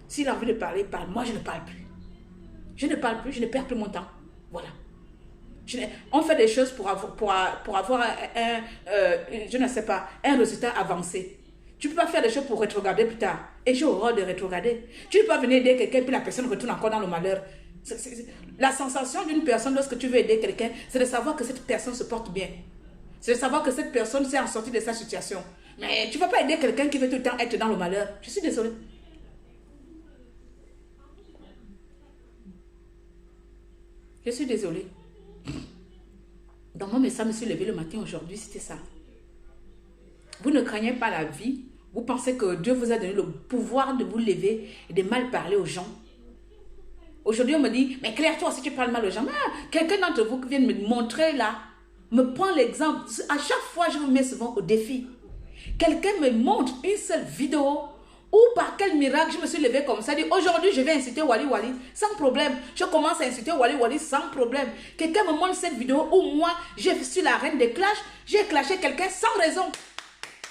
Speaker 1: S'il a envie de parler, parle. Moi, je ne parle plus. Je ne parle plus, je ne perds plus mon temps. Voilà. On fait des choses pour avoir je ne sais pas, un résultat avancé. Tu ne peux pas faire des choses pour rétrograder plus tard. Et j'ai horreur de rétrograder. Tu ne peux pas venir aider quelqu'un puis la personne retourne encore dans le malheur. La sensation d'une personne lorsque tu veux aider quelqu'un, c'est de savoir que cette personne se porte bien. C'est de savoir que cette personne s'est en sortie de sa situation. Mais tu ne vas pas aider quelqu'un qui veut tout le temps être dans le malheur. Je suis désolée. Je suis désolée. Dans mon message, je me suis levée le matin aujourd'hui, c'était ça. Vous ne craignez pas la vie. Vous pensez que Dieu vous a donné le pouvoir de vous lever et de mal parler aux gens. Aujourd'hui, on me dit, mais Claire, toi aussi tu parles mal aux gens. Ah, quelqu'un d'entre vous qui vient me montrer là me prend l'exemple. À chaque fois, je me mets souvent au défi. Quelqu'un me montre une seule vidéo ou par quel miracle je me suis levée comme ça. Dit aujourd'hui, je vais insulter Wally Wally sans problème. Je commence à insulter Wally Wally sans problème. Quelqu'un me montre cette vidéo où moi, je suis la reine des clashs. J'ai clashé quelqu'un sans raison.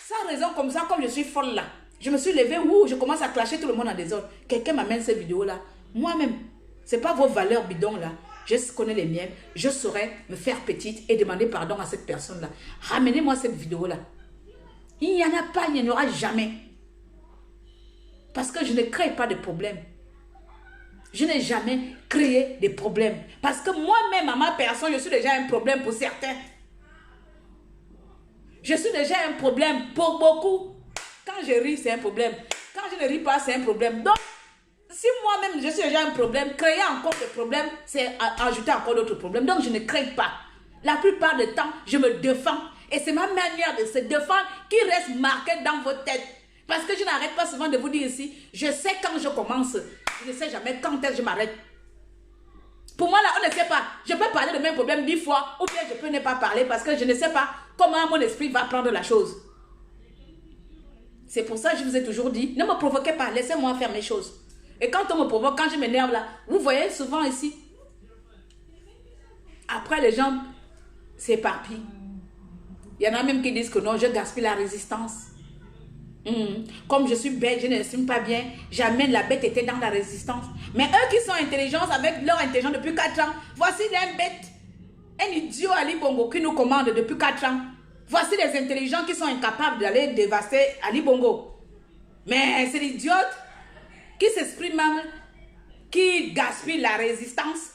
Speaker 1: Sans raison comme ça, comme je suis folle là. Je me suis levée, je commence à clasher tout le monde en désordre. Quelqu'un m'amène cette vidéo là. Moi-même, ce n'est pas vos valeurs bidons là. Je connais les miennes. Je saurais me faire petite et demander pardon à cette personne là. Ramenez-moi cette vidéo là. Il n'y en a pas, il n'y en aura jamais. Parce que je ne crée pas de problème. Je n'ai jamais créé des problèmes. Parce que moi-même, à ma personne, je suis déjà un problème pour certains. Je suis déjà un problème pour beaucoup. Quand je ris, c'est un problème. Quand je ne ris pas, c'est un problème. Donc, si moi-même, je suis déjà un problème, créer encore des problèmes, c'est ajouter encore d'autres problèmes. Donc, je ne crée pas. La plupart du temps, je me défends. Et c'est ma manière de se défendre qui reste marquée dans vos têtes. Parce que je n'arrête pas souvent de vous dire ici, je sais quand je commence, je ne sais jamais quand est-ce que je m'arrête. Pour moi, là, on ne sait pas. Je peux parler de mes problèmes 10 fois, ou bien je peux ne pas parler parce que je ne sais pas comment mon esprit va prendre la chose. C'est pour ça que je vous ai toujours dit, ne me provoquez pas, laissez-moi faire mes choses. Et quand on me provoque, quand je m'énerve là, vous voyez souvent ici, après les gens s'éparpillent. Il y en a même qui disent que non, je gaspille la résistance. Comme je suis bête, je n'estime pas bien, j'amène la bêteté dans la résistance. Mais eux qui sont intelligents avec leur intelligence depuis 4 ans, voici un bête, un idiot Ali Bongo qui nous commande depuis 4 ans. Voici les intelligents qui sont incapables d'aller dévaster Ali Bongo. Mais c'est l'idiote qui s'exprime même, qui gaspille la résistance.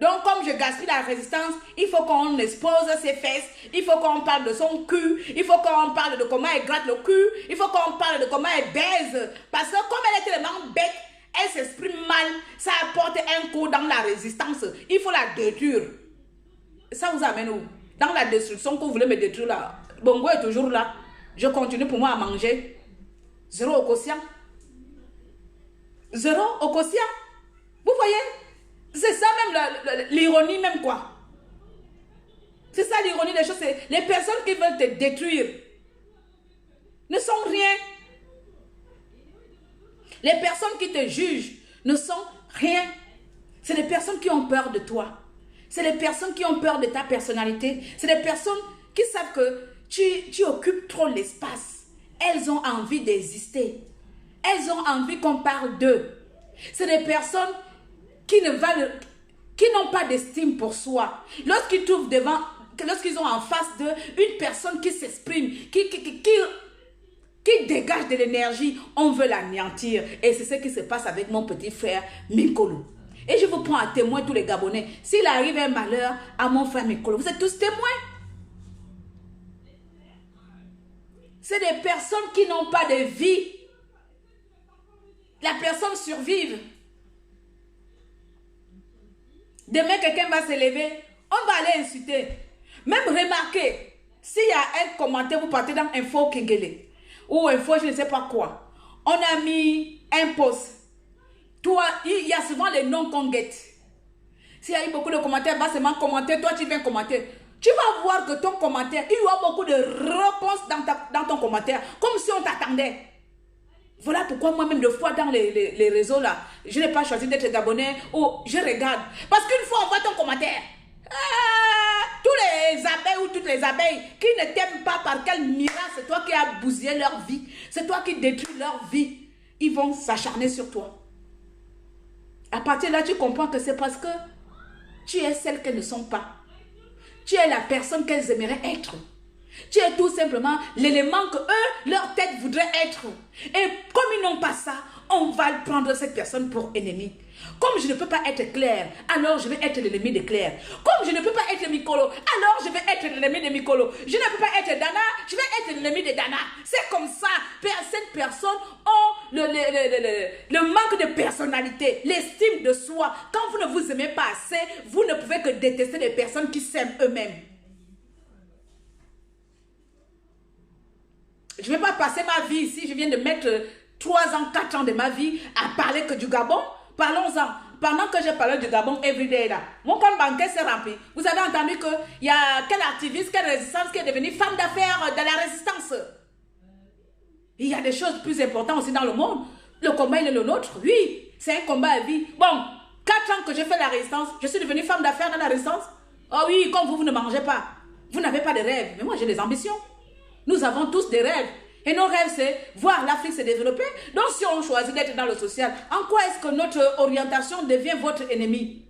Speaker 1: Donc, comme je gaspille la résistance, il faut qu'on expose ses fesses, il faut qu'on parle de son cul, il faut qu'on parle de comment elle gratte le cul, il faut qu'on parle de comment elle baise. Parce que comme elle est tellement bête, elle s'exprime mal, ça apporte un coup dans la résistance. Il faut la détruire. Ça vous amène où? Dans la destruction que vous voulez me détruire là. Bongo est toujours là. Je continue pour moi à manger. 0 au quotient. 0 au quotient. Vous voyez? C'est ça même l'ironie même quoi. C'est ça l'ironie des choses. Les personnes qui veulent te détruire ne sont rien. Les personnes qui te jugent ne sont rien. C'est les personnes qui ont peur de toi. C'est les personnes qui ont peur de ta personnalité. C'est les personnes qui savent que tu occupes trop l'espace. Elles ont envie d'exister. Elles ont envie qu'on parle d'eux. C'est des personnes qui n'ont pas d'estime pour soi. Lorsqu'ils trouvent lorsqu'ils ont en face d'eux une personne qui s'exprime, qui dégage de l'énergie, on veut l'anéantir. Et c'est ce qui se passe avec mon petit frère Mikolo. Et je vous prends à témoin tous les Gabonais. S'il arrive un malheur à mon frère Mikolo, vous êtes tous témoins. C'est des personnes qui n'ont pas de vie. La personne survive. Demain, quelqu'un va se lever, on va aller insulter. Même remarquez, s'il y a un commentaire, vous partez dans Info Kingele ou Info je ne sais pas quoi. On a mis un post. Toi, il y a souvent les noms qu'on guette. S'il y a eu beaucoup de commentaires, va seulement commenter, toi tu viens commenter. Tu vas voir que ton commentaire, il y aura beaucoup de réponses dans ton commentaire, comme si on t'attendait. Voilà pourquoi moi-même, de fois dans les réseaux là, je n'ai pas choisi d'être Gabonais ou je regarde. Parce qu'une fois on voit ton commentaire, tous les abeilles ou toutes les abeilles qui ne t'aiment pas par quel miracle, c'est toi qui as bousillé leur vie, c'est toi qui détruis leur vie, ils vont s'acharner sur toi. À partir de là, tu comprends que c'est parce que tu es celle qu'elles ne sont pas. Tu es la personne qu'elles aimeraient être. Tu es tout simplement l'élément que eux, leur tête voudrait être. Et comme ils n'ont pas ça, on va prendre cette personne pour ennemi. Comme je ne peux pas être Claire, alors je vais être l'ennemi de Claire. Comme je ne peux pas être Mikolo, alors je vais être l'ennemi de Mikolo. Je ne peux pas être Dana, je vais être l'ennemi de Dana. C'est comme ça. Certaines personnes ont le manque de personnalité, l'estime de soi. Quand vous ne vous aimez pas assez, vous ne pouvez que détester les personnes qui s'aiment eux-mêmes. Je ne vais pas passer ma vie ici, je viens de mettre 3 ans, 4 ans de ma vie à parler que du Gabon. Parlons-en. pendant que j'ai parlé du Gabon everyday là, mon compte bancaire s'est rempli. Vous avez entendu qu'il y a quel activiste, quelle résistance qui est devenue femme d'affaires de la résistance. Il y a des choses plus importantes aussi dans le monde. Le combat, il est le nôtre. Oui, c'est un combat à vie. Bon, 4 ans que j'ai fait la résistance, je suis devenue femme d'affaires dans la résistance. Oh oui, comme vous ne mangez pas. Vous n'avez pas de rêves. Mais moi, j'ai des ambitions. Nous avons tous des rêves. Et nos rêves, c'est voir l'Afrique se développer. Donc, si on choisit d'être dans le social, en quoi est-ce que notre orientation devient votre ennemi?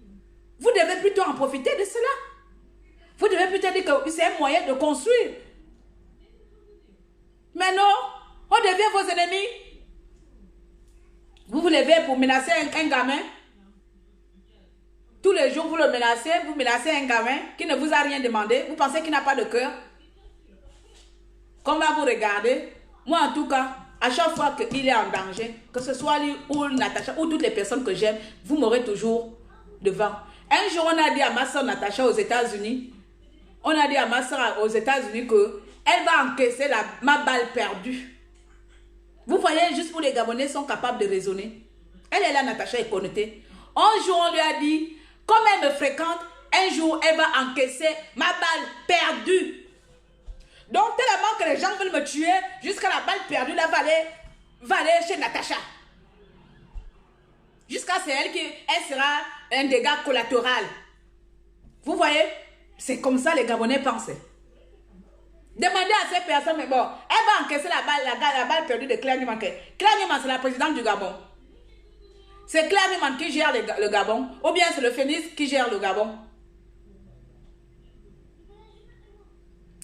Speaker 1: Vous devez plutôt en profiter de cela. Vous devez plutôt dire que c'est un moyen de construire. Mais non, on devient vos ennemis. Vous vous levez pour menacer un gamin. Tous les jours, vous le menacez, vous menacez un gamin qui ne vous a rien demandé. Vous pensez qu'il n'a pas de cœur. Qu'on va vous regarder. Moi, en tout cas, à chaque fois qu'il est en danger, que ce soit lui ou Natacha ou toutes les personnes que j'aime, vous m'aurez toujours devant. Un jour, on a dit à ma soeur Natacha aux États-Unis, on a dit à ma soeur aux États-Unis qu'elle va encaisser ma balle perdue. Vous voyez, juste où les Gabonais sont capables de raisonner. Elle est là, Natacha est connectée. Un jour, on lui a dit, comme elle me fréquente, un jour, elle va encaisser ma balle perdue. Donc, tellement que les gens veulent me tuer, jusqu'à la balle perdue, là, va aller chez Natacha. Jusqu'à c'est elle sera un dégât collatéral. Vous voyez, c'est comme ça les Gabonais pensent. Demandez à ces personnes, mais bon, elle va encaisser la balle perdue de Claire Newman. Claire Newman, c'est la présidente du Gabon. C'est Claire Newman qui gère le Gabon, ou bien c'est le FENIS qui gère le Gabon.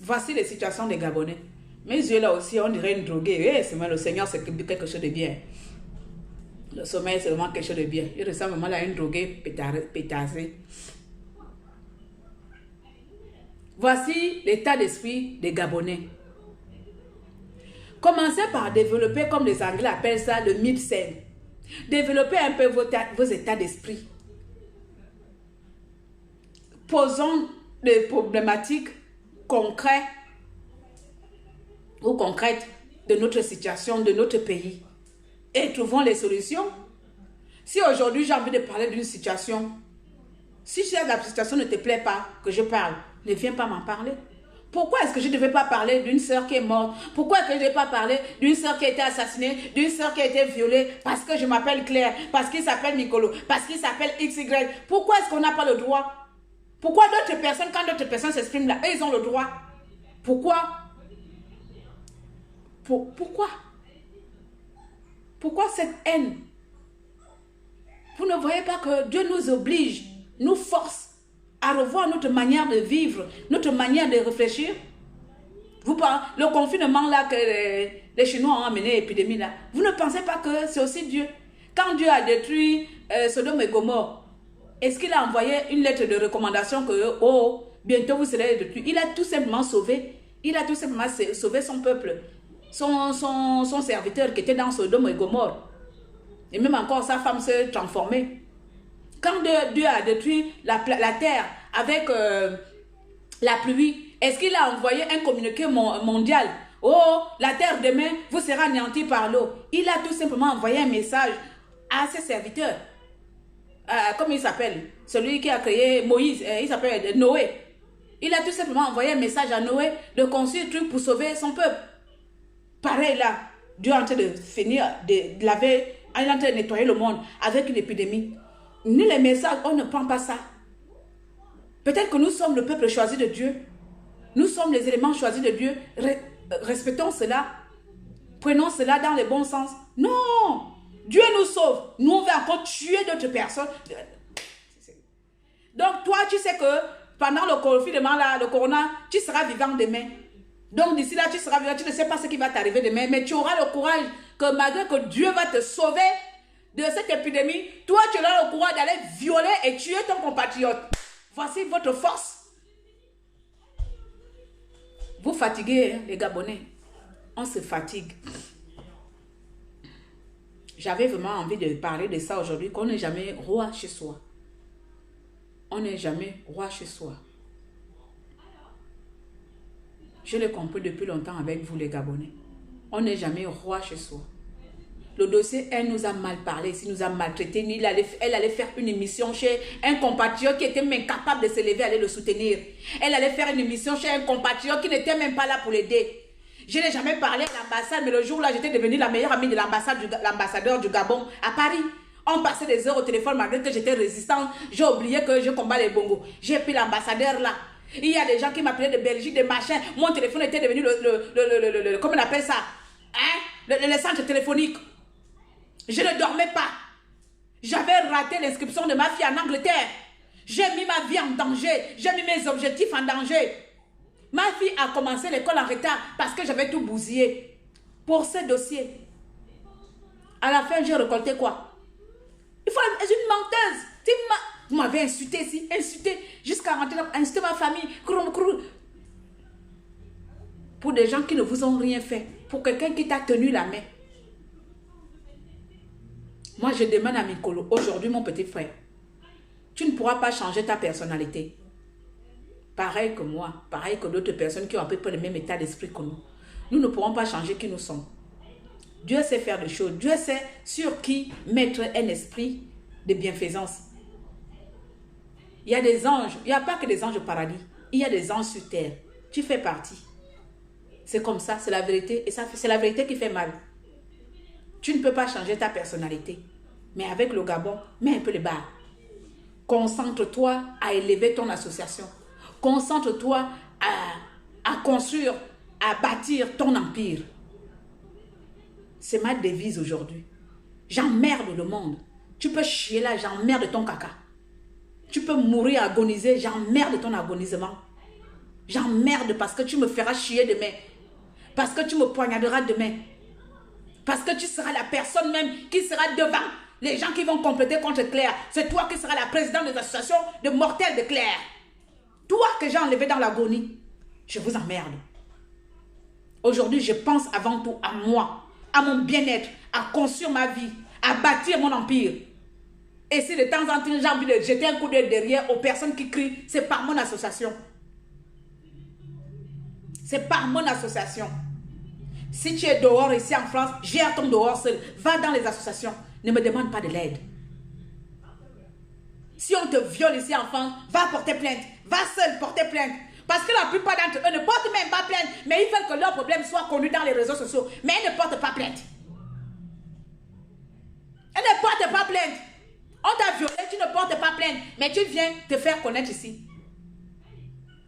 Speaker 1: Voici les situations des Gabonais. Mes yeux là aussi, on dirait une droguée. C'est le Seigneur, c'est quelque chose de bien. Le sommeil, c'est vraiment quelque chose de bien. Il ressemble vraiment à une droguée pétassée. Voici l'état d'esprit des Gabonais. Commencez par développer, comme les Anglais appellent ça, le mid-sen. Développez un peu vos états d'esprit. Posons des problématiques concrètes ou concrètes de notre situation, de notre pays. Et trouvons les solutions. Si aujourd'hui j'ai envie de parler d'une situation, si la situation ne te plaît pas, que je parle, ne viens pas m'en parler. Pourquoi est-ce que je ne devais pas parler d'une sœur qui est morte? Pourquoi est-ce que je ne devais pas parler d'une sœur qui a été assassinée, d'une sœur qui a été violée, parce que je m'appelle Claire, parce qu'il s'appelle Nicolo, parce qu'il s'appelle XY? Pourquoi est-ce qu'on n'a pas le droit? Pourquoi d'autres personnes, quand d'autres personnes s'expriment là, eux, ils ont le droit? Pourquoi? Pourquoi? Pourquoi cette haine? Vous ne voyez pas que Dieu nous oblige, nous force à revoir notre manière de vivre, notre manière de réfléchir? Le confinement là que les Chinois ont amené l'épidémie là, vous ne pensez pas que c'est aussi Dieu? Quand Dieu a détruit Sodome et Gomorrhe, est-ce qu'il a envoyé une lettre de recommandation que, oh, bientôt vous serez détruits? Il a tout simplement sauvé. Il a tout simplement sauvé son peuple, son serviteur qui était dans Sodome et Gomorrhe. Et même encore, sa femme s'est transformée. Quand Dieu a détruit la terre avec la pluie, est-ce qu'il a envoyé un communiqué mondial? Oh, la terre demain vous sera anéantie par l'eau. Il a tout simplement envoyé un message à ses serviteurs. Comment il s'appelle? Celui qui a créé Moïse, il s'appelle Noé. Il a tout simplement envoyé un message à Noé de construire un truc pour sauver son peuple. Pareil là, Dieu est en train de finir de laver, il est en train de nettoyer le monde avec une épidémie. Ni les messages, on ne prend pas ça. Peut-être que nous sommes le peuple choisi de Dieu. Nous sommes les éléments choisis de Dieu. Respectons cela. Prenons cela dans le bon sens. Non! Dieu nous sauve. Nous, on va encore tuer d'autres personnes. Donc, toi, tu sais que pendant le confinement, là, le corona, tu seras vivant demain. Donc, d'ici là, tu seras vivant. Tu ne sais pas ce qui va t'arriver demain. Mais tu auras le courage que malgré que Dieu va te sauver de cette épidémie, toi, tu auras le courage d'aller violer et tuer ton compatriote. Voici votre force. Vous fatiguez, hein, les Gabonais. On se fatigue. J'avais vraiment envie de parler de ça aujourd'hui, qu'on n'est jamais roi chez soi. On n'est jamais roi chez soi. Je l'ai compris depuis longtemps avec vous, les Gabonais. On n'est jamais roi chez soi. Le dossier, elle nous a mal parlé, elle nous a maltraité. Elle allait faire une émission chez un compatriote qui était même capable de se lever, aller le soutenir. Elle allait faire une émission chez un compatriote qui n'était même pas là pour l'aider. Je n'ai jamais parlé à l'ambassade, mais le jour-là, j'étais devenue la meilleure amie de l'ambassadeur du Gabon à Paris. On passait des heures au téléphone malgré que j'étais résistante. J'ai oublié que je combat les bongos. J'ai pris l'ambassadeur là. Il y a des gens qui m'appelaient de Belgique, des machins. Mon téléphone était devenu comment on appelle ça? Hein? Le centre téléphonique. Je ne dormais pas. J'avais raté l'inscription de ma fille en Angleterre. J'ai mis ma vie en danger. J'ai mis mes objectifs en danger. Ma fille a commencé l'école en retard parce que j'avais tout bousillé. Pour ce dossier. À la fin, j'ai récolté quoi? Il faut une menteuse. Vous m'avez insulté ici, insulté jusqu'à rentrer là, insulté ma famille. Pour des gens qui ne vous ont rien fait. Pour quelqu'un qui t'a tenu la main. Moi, je demande à Mikolo, aujourd'hui, mon petit frère, tu ne pourras pas changer ta personnalité. Pareil que moi, pareil que d'autres personnes qui ont à peu près le même état d'esprit que nous. Nous ne pourrons pas changer qui nous sommes. Dieu sait faire des choses. Dieu sait sur qui mettre un esprit de bienfaisance. Il y a des anges. Il n'y a pas que des anges au paradis. Il y a des anges sur terre. Tu fais partie. C'est comme ça, c'est la vérité. Et c'est la vérité qui fait mal. Tu ne peux pas changer ta personnalité. Mais avec le Gabon, mets un peu les barres. Concentre-toi à élever ton association. Concentre-toi à construire, à bâtir ton empire. C'est ma devise aujourd'hui. J'emmerde le monde. Tu peux chier là, j'emmerde ton caca. Tu peux mourir, agoniser, j'emmerde ton agonisement. J'emmerde parce que tu me feras chier demain. Parce que tu me poignarderas demain. Parce que tu seras la personne même qui sera devant les gens qui vont compléter contre Claire. C'est toi qui seras la présidente des associations de mortels de Claire. Toi que j'ai enlevé dans l'agonie. Je vous emmerde. Aujourd'hui, je pense avant tout à moi, à mon bien-être, à construire ma vie, à bâtir mon empire. Et si de temps en temps, j'ai envie de jeter un coup d'œil derrière aux personnes qui crient, c'est par mon association. C'est par mon association. Si tu es dehors ici en France, gère ton dehors seul. Va dans les associations. Ne me demande pas de l'aide. Si on te viole ici en France, va porter plainte. Va seul porter plainte. Parce que la plupart d'entre eux ne portent même pas plainte. Mais ils veulent que leur problème soit connu dans les réseaux sociaux. Mais ils ne portent pas plainte. Ils ne portent pas plainte. On t'a violé, tu ne portes pas plainte. Mais tu viens te faire connaître ici.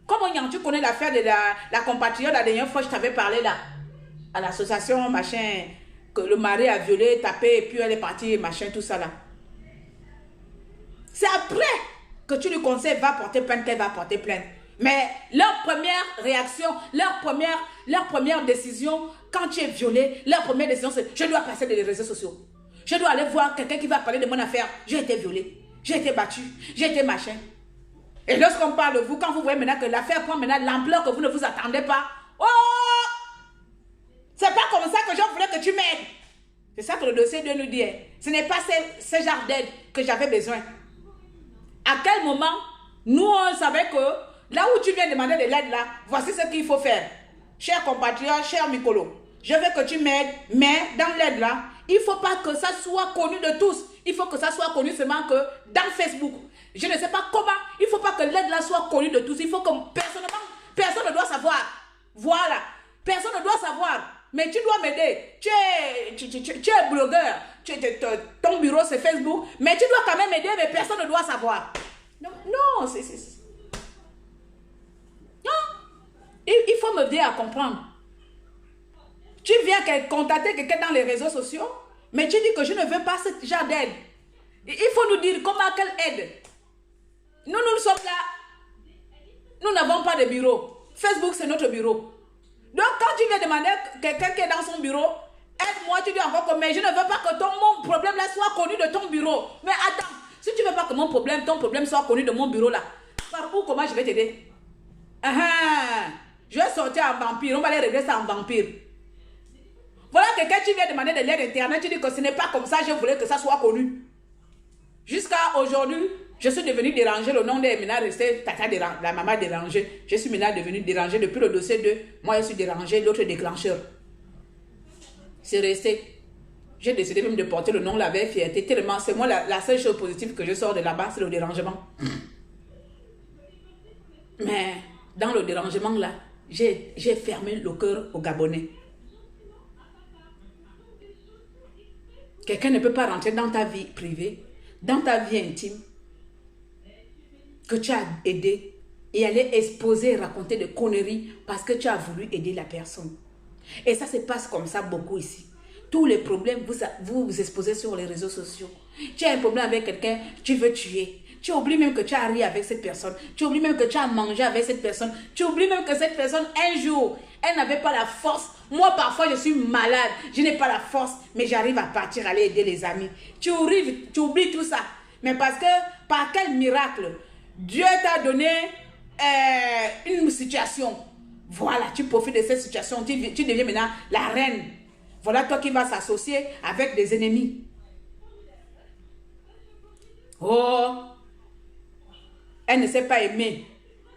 Speaker 1: Comment tu connais l'affaire de la compatriote la dernière fois je t'avais parlé là? À l'association, machin, que le mari a violé, tapé, et puis elle est partie, machin, tout ça là. C'est après que tu lui conseilles, va porter plainte, qu'elle va porter plainte. Mais leur première réaction, leur première décision, quand tu es violé, leur première décision, c'est je dois passer des réseaux sociaux. Je dois aller voir quelqu'un qui va parler de mon affaire. J'ai été violée, j'ai été battue, j'ai été machin. Et lorsqu'on parle de vous, quand vous voyez maintenant que l'affaire prend maintenant l'ampleur que vous ne vous attendez pas, oh! C'est pas comme ça que je voulais que tu m'aides. C'est ça que le dossier de nous dit. Ce n'est pas ce genre d'aide que j'avais besoin. À quel moment, nous, on savait que là où tu viens demander de l'aide là, voici ce qu'il faut faire. Cher compatriote, cher Mikolo, je veux que tu m'aides, mais dans l'aide là, il ne faut pas que ça soit connu de tous. Il faut que ça soit connu seulement que dans Facebook. Je ne sais pas comment. Il ne faut pas que l'aide là soit connue de tous. Il faut que personnellement, personne ne doit savoir. Voilà. Personne ne doit savoir. Mais tu dois m'aider. Tu es blogueur. Ton bureau, c'est Facebook. Mais tu dois quand même m'aider, mais personne ne doit savoir. Non, non, non. Il faut m'aider à comprendre. Tu viens contacter quelqu'un dans les réseaux sociaux, mais tu dis que je ne veux pas ce genre d'aide. Il faut nous dire comment, quelle aide. Nous sommes là. Nous n'avons pas de bureau. Facebook, c'est notre bureau. Donc, quand tu viens demander à quelqu'un qui est dans son bureau, aide-moi, tu dis encore que, mais je ne veux pas que mon problème là soit connu de ton bureau. Mais attends, si tu ne veux pas que ton problème soit connu de mon bureau là, par où, comment je vais t'aider? Je vais sortir en vampire, on va aller régler ça en vampire. Voilà quelqu'un qui vient demander de l'aide internet, tu dis que ce n'est pas comme ça, je voulais que ça soit connu. Jusqu'à aujourd'hui, je suis devenue dérangée, le nom est maintenant resté Tata dérangée, la maman dérangée. Je suis maintenant devenue dérangée depuis le dossier 2. Moi, je suis dérangée, l'autre déclencheur. C'est resté. J'ai décidé même de porter le nom là avec fierté. Tellement, c'est moi la seule chose positive que je sors de là-bas, c'est le dérangement. Mais dans le dérangement là, j'ai fermé le cœur aux Gabonais. Quelqu'un ne peut pas rentrer dans ta vie privée, dans ta vie intime, que tu as aidé et aller exposer, raconter des conneries parce que tu as voulu aider la personne. Et ça se passe comme ça beaucoup ici. Tous les problèmes, vous exposez sur les réseaux sociaux. Tu as un problème avec quelqu'un, tu veux tuer. Tu oublies même que tu as ri avec cette personne. Tu oublies même que tu as mangé avec cette personne. Tu oublies même que cette personne, un jour, elle n'avait pas la force. Moi, parfois, je suis malade. Je n'ai pas la force, mais j'arrive à partir, aller aider les amis. Tu oublies tout ça. Mais parce que, par quel miracle, Dieu t'a donné une situation. Voilà, tu profites de cette situation. Tu deviens maintenant la reine. Voilà toi qui vas s'associer avec des ennemis. Oh, elle ne sait pas aimer.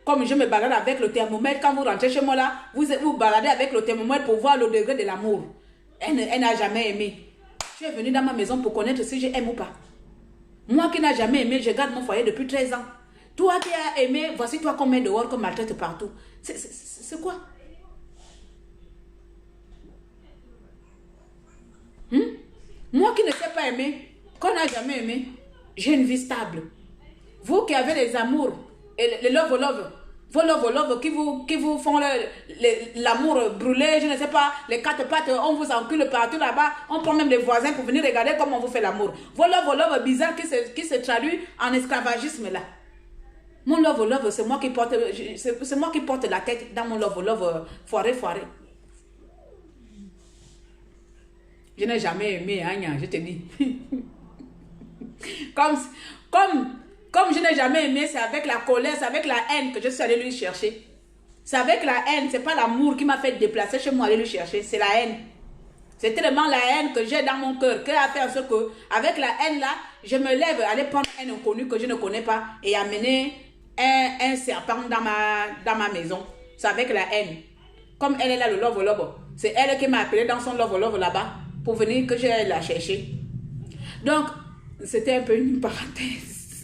Speaker 1: Comme je me balade avec le thermomètre, quand vous rentrez chez moi là, vous baladez avec le thermomètre pour voir le degré de l'amour. Elle n'a jamais aimé. Tu es venu dans ma maison pour connaître si j'aime ou pas. Moi qui n'ai jamais aimé, je garde mon foyer depuis 13 ans. Toi qui as aimé, voici toi qu'on met dehors, qu'on maltraite partout. C'est quoi? Moi qui ne sais pas aimer, qu'on n'a jamais aimé, j'ai une vie stable. Vous qui avez les amours et les love, vos love qui vous font l'amour brûlé, je ne sais pas, les quatre pattes, on vous encule partout là-bas, on prend même les voisins pour venir regarder comment on vous fait l'amour. Vos love bizarres qui se traduit en esclavagisme là. Mon love, c'est moi qui porte la tête dans mon love foiré. Je n'ai jamais aimé, Anya, je te dis. Comme je n'ai jamais aimé, c'est avec la colère, c'est avec la haine que je suis allée lui chercher. C'est avec la haine, c'est pas l'amour qui m'a fait déplacer chez moi aller lui chercher, c'est la haine. C'est tellement la haine que j'ai dans mon cœur, qui a fait en sorte que, avec la haine là, je me lève, aller prendre un inconnu que je ne connais pas et amener un serpent dans ma maison. C'est avec la haine. Comme elle est là, le love, c'est elle qui m'a appelé dans son love là-bas pour venir que je la chercher. Donc, c'était un peu une parenthèse.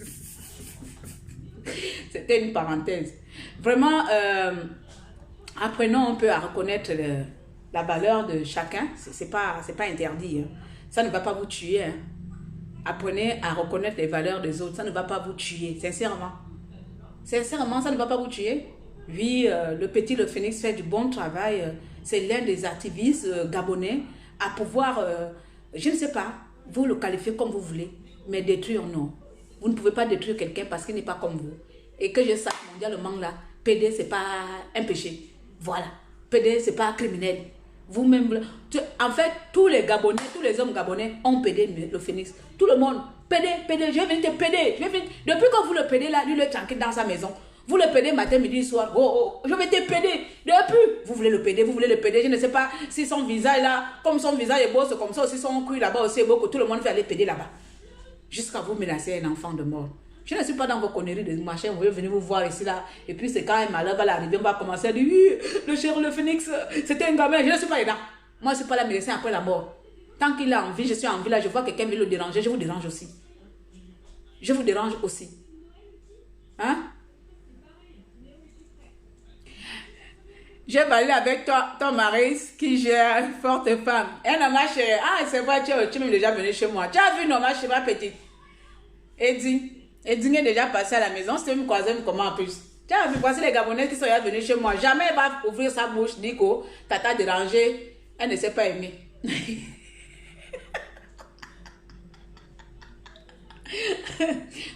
Speaker 1: C'était une parenthèse. Vraiment, apprenons un peu à reconnaître la valeur de chacun. C'est pas interdit. Hein. Ça ne va pas vous tuer. Hein. Apprenez à reconnaître les valeurs des autres. Ça ne va pas vous tuer, sincèrement. Sincèrement, ça ne va pas vous tuer. Oui, le Phénix fait du bon travail. C'est l'un des activistes gabonais à pouvoir, je ne sais pas, vous le qualifiez comme vous voulez, mais détruire, non. Vous ne pouvez pas détruire quelqu'un parce qu'il n'est pas comme vous. Et que je sache mondialement là, PD, ce n'est pas un péché. Voilà. PD, ce n'est pas criminel. Vous-même, en fait, tous les Gabonais, tous les hommes gabonais ont PD le Phénix. Tout le monde, PD, je vais venir te PD. Depuis que vous le PD là, lui le tranquille dans sa maison. Vous le pédez matin, midi, soir. Je vais te péder. Depuis, vous voulez le péder. Je ne sais pas si son visage là, comme son visage est beau, c'est comme ça aussi son cul là-bas aussi est beau, que tout le monde fait aller péder là-bas. Jusqu'à vous menacer un enfant de mort. Je ne suis pas dans vos conneries de machin. Vous voulez venir vous voir ici là. Et puis c'est quand un malheur va arriver, on va commencer à dire oui, le cher le Phénix, c'était un gamin. Je ne suis pas dedans. Moi, je ne suis pas là médecin après la mort. Tant qu'il a envie, je suis en vie là, je vois quelqu'un veut le déranger, je vous dérange aussi. Je vous dérange aussi. Hein? J'ai parlé avec ton mari qui gère une forte femme. Elle n'a pas chez. Ah, c'est vrai, tu es même déjà venu chez moi. Tu as vu Norma chez ma petite. Eddie est déjà passé à la maison. C'était une croisée comment en plus. Tu as vu, voici les Gabonais qui sont venus chez moi. Jamais elle va ouvrir sa bouche, dire que tata dérangé. Elle ne sait pas aimer.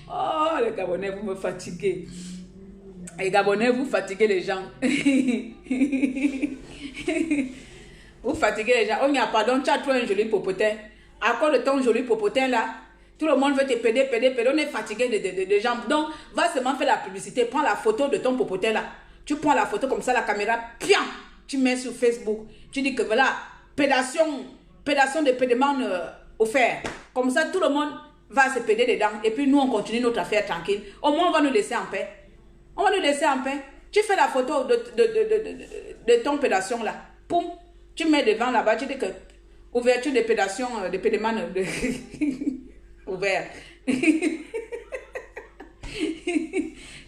Speaker 1: Oh, les Gabonais, vous me fatiguez. Les Gabonais, vous fatiguez les gens. Vous fatiguez les gens. Oh, a pardon, tu as trouvé un joli popotin. À cause de ton joli popotin là, tout le monde veut te péder. On est fatigué de gens. Donc, va seulement faire la publicité. Prends la photo de ton popotin là. Tu prends la photo comme ça, la caméra, piam, tu mets sur Facebook. Tu dis que voilà, pédation de pédement offert. Comme ça, tout le monde va se péder dedans. Et puis nous, on continue notre affaire tranquille. Au moins, on va nous laisser en paix. On va nous laisser en paix. Tu fais la photo de ton pédation là. Poum. Tu mets devant là-bas. Tu dis que Ouverture de pédation, de pédéman de... ouvert.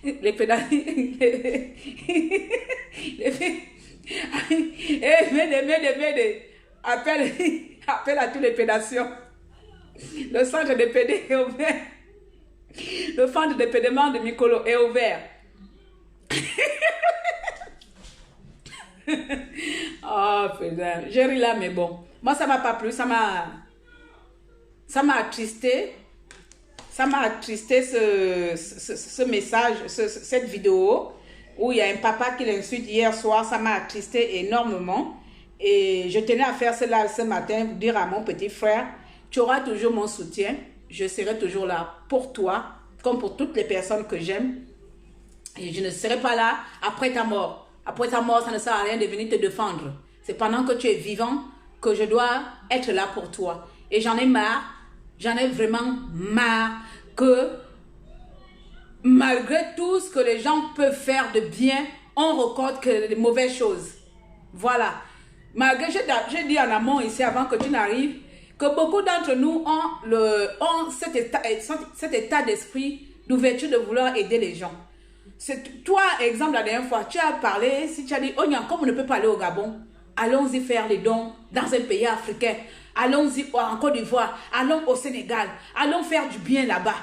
Speaker 1: Les pédales. Appelle à tous les pédations. Le centre de pédé est ouvert. Le centre de pédément de Mikolo est ouvert. Oh, putain. J'ai ri là, mais bon. Moi, ça m'a pas plu. Ça m'a attristé. Ça m'a attristé ce message, cette vidéo où il y a un papa qui l'insulte hier soir. Ça m'a attristé énormément. Et je tenais à faire cela ce matin pour dire à mon petit frère, tu auras toujours mon soutien. Je serai toujours là pour toi, comme pour toutes les personnes que j'aime. Et je ne serai pas là après ta mort. Après ta mort, ça ne sert à rien de venir te défendre. C'est pendant que tu es vivant que je dois être là pour toi. Et j'en ai marre, j'en ai vraiment marre que malgré tout ce que les gens peuvent faire de bien, on recorde que de mauvaises choses. Voilà. Malgré, j'ai dit en amont ici avant que tu n'arrives, que beaucoup d'entre nous ont cet état d'esprit d'ouverture de vouloir aider les gens. Toi, exemple, la dernière fois, tu as parlé, si tu as dit, oh, comme on ne peut pas aller au Gabon, allons-y faire les dons dans un pays africain, allons-y en Côte d'Ivoire, allons au Sénégal, allons faire du bien là-bas.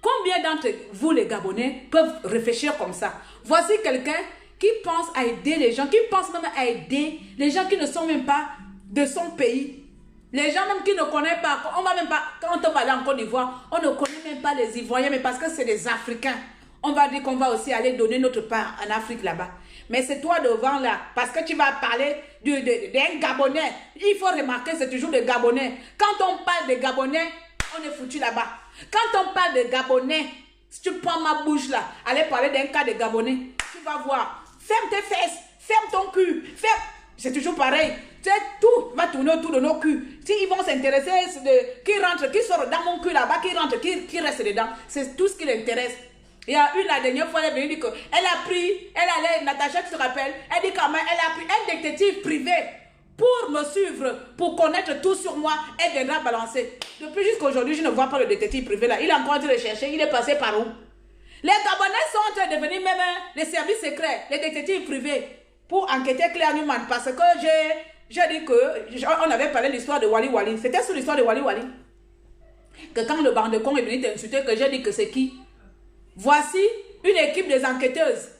Speaker 1: Combien d'entre vous, les Gabonais, peuvent réfléchir comme ça? Voici quelqu'un qui pense à aider les gens, qui pense même à aider les gens qui ne sont même pas de son pays. Les gens même qui ne connaissent pas, on va même pas, quand on va aller en Côte d'Ivoire, on ne connaît même pas les Ivoiriens, mais parce que c'est des Africains. On va dire qu'on va aussi aller donner notre part en Afrique là-bas. Mais c'est toi devant là, parce que tu vas parler d'un Gabonais. Il faut remarquer, c'est toujours des Gabonais. Quand on parle de Gabonais, on est foutu là-bas. Quand on parle de Gabonais, si tu prends ma bouche là, allez parler d'un cas de Gabonais, tu vas voir. Ferme tes fesses, ferme ton cul, ferme. C'est toujours pareil. Tu sais, tout va tourner autour de nos culs. S'ils vont s'intéresser, qui rentre, qui sort dans mon cul là-bas, qui rentre, qui reste dedans. C'est tout ce qui l'intéresse. Il y a une la dernière fois, elle est venue dire qu'elle a pris, elle allait, Natacha, tu te rappelles, elle dit quand même, elle a pris un détective privé pour me suivre, pour connaître tout sur moi, elle viendra balancer. Depuis jusqu'à aujourd'hui, je ne vois pas le détective privé là. Il a encore dû le chercher, il est passé par où? Les Gabonais sont en train de devenir même les services secrets, les détectives privés, pour enquêter Claire Newman, parce que j'ai dit on avait parlé de l'histoire de Wali Wali. C'était sur l'histoire de Wali Wali. Que quand le bandecon est venu t'insulter, que j'ai dit que c'est qui? Voici une équipe des enquêteuses.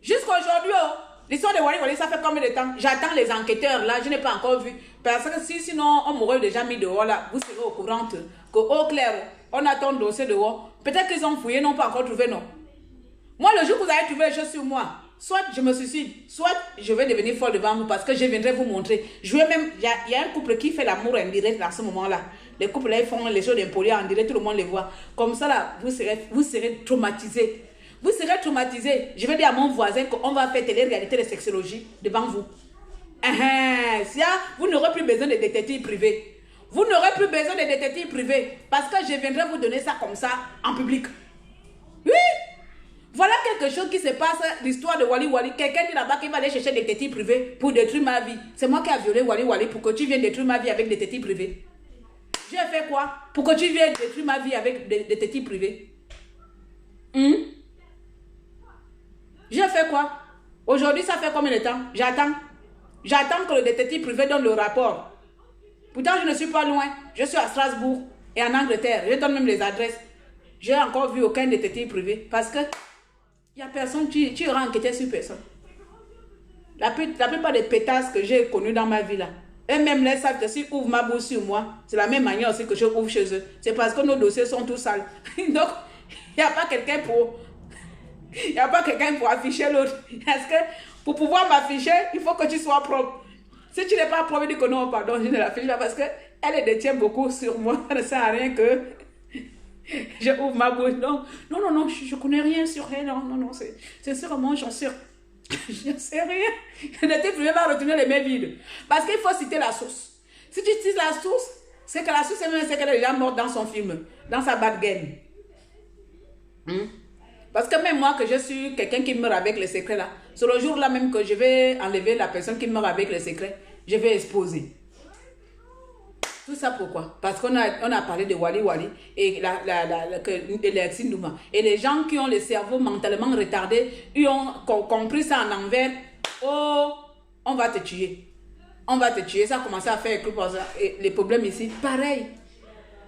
Speaker 1: Jusqu'à aujourd'hui, l'histoire de Wali Wali, ça fait combien de temps? J'attends les enquêteurs, là, je n'ai pas encore vu. Parce que sinon, on m'aurait déjà mis dehors, là. Vous serez au courant que, au clair, on attend le dossier dehors. Peut-être qu'ils ont fouillé, n'ont pas encore trouvé, non. Moi, le jour que vous avez trouvé les choses sur moi, soit je me suicide, soit je vais devenir folle devant vous parce que je viendrai vous montrer. Je vais même, il y a un couple qui fait l'amour en direct dans ce moment-là. Les couples là, ils font les choses d'impolis en direct, tout le monde les voit. Comme ça là, vous serez traumatisés. Vous serez traumatisés. Je vais dire à mon voisin qu'on va faire télé-réalité de sexologie devant vous. Vous n'aurez plus besoin de détectives privés. Vous n'aurez plus besoin de détectives privés parce que je viendrai vous donner ça comme ça en public. Oui! Voilà quelque chose qui se passe, l'histoire de Wali Wali. Quelqu'un dit là-bas qu'il va aller chercher des détectives privés pour détruire ma vie. C'est moi qui ai violé Wali Wali pour que tu viennes détruire ma vie avec des détectives privés. J'ai fait quoi pour que tu viennes détruire ma vie avec des détectives privés? J'ai fait quoi? Aujourd'hui, ça fait combien de temps? J'attends. J'attends que le détective privé donne le rapport. Pourtant, je ne suis pas loin. Je suis à Strasbourg et en Angleterre. Je donne même les adresses. J'ai encore vu aucun détective privé parce que il n'y a personne, tu iras enquêter sur personne. La plupart des pétasses que j'ai connues dans ma vie là, eux-mêmes les savent que s'ils ouvrent ma bouche sur moi, c'est la même manière aussi que je ouvre chez eux. C'est parce que nos dossiers sont tous sales. Donc, il n'y a pas quelqu'un pour afficher l'autre. Parce que pour pouvoir m'afficher, il faut que tu sois propre. Si tu n'es pas propre, dis que non, pardon, je ne l'affiche pas parce qu'elle détient beaucoup sur moi. Ça ne sert à rien que je ouvre ma bouche. Non, je ne connais rien sur elle. Non, c'est sûrement, j'en sais rien. Je ne sais rien. Je n'étais plus à retenir les mains vides. Parce qu'il faut citer la source. Si tu cites la source, c'est que la source, c'est qu'elle est déjà morte dans son film, dans sa bad game. Parce que même moi, que je suis quelqu'un qui meurt avec les secrets là, c'est le jour là même que je vais enlever la personne qui meurt avec les secrets, je vais exposer. Tout ça pourquoi? Parce qu'on a parlé de Wali Wali et Alexis Ndouma. Et les gens qui ont le cerveau mentalement retardé, ils ont compris ça en envers. Oh, on va te tuer. On va te tuer. Ça a commencé à faire les problèmes ici. Pareil.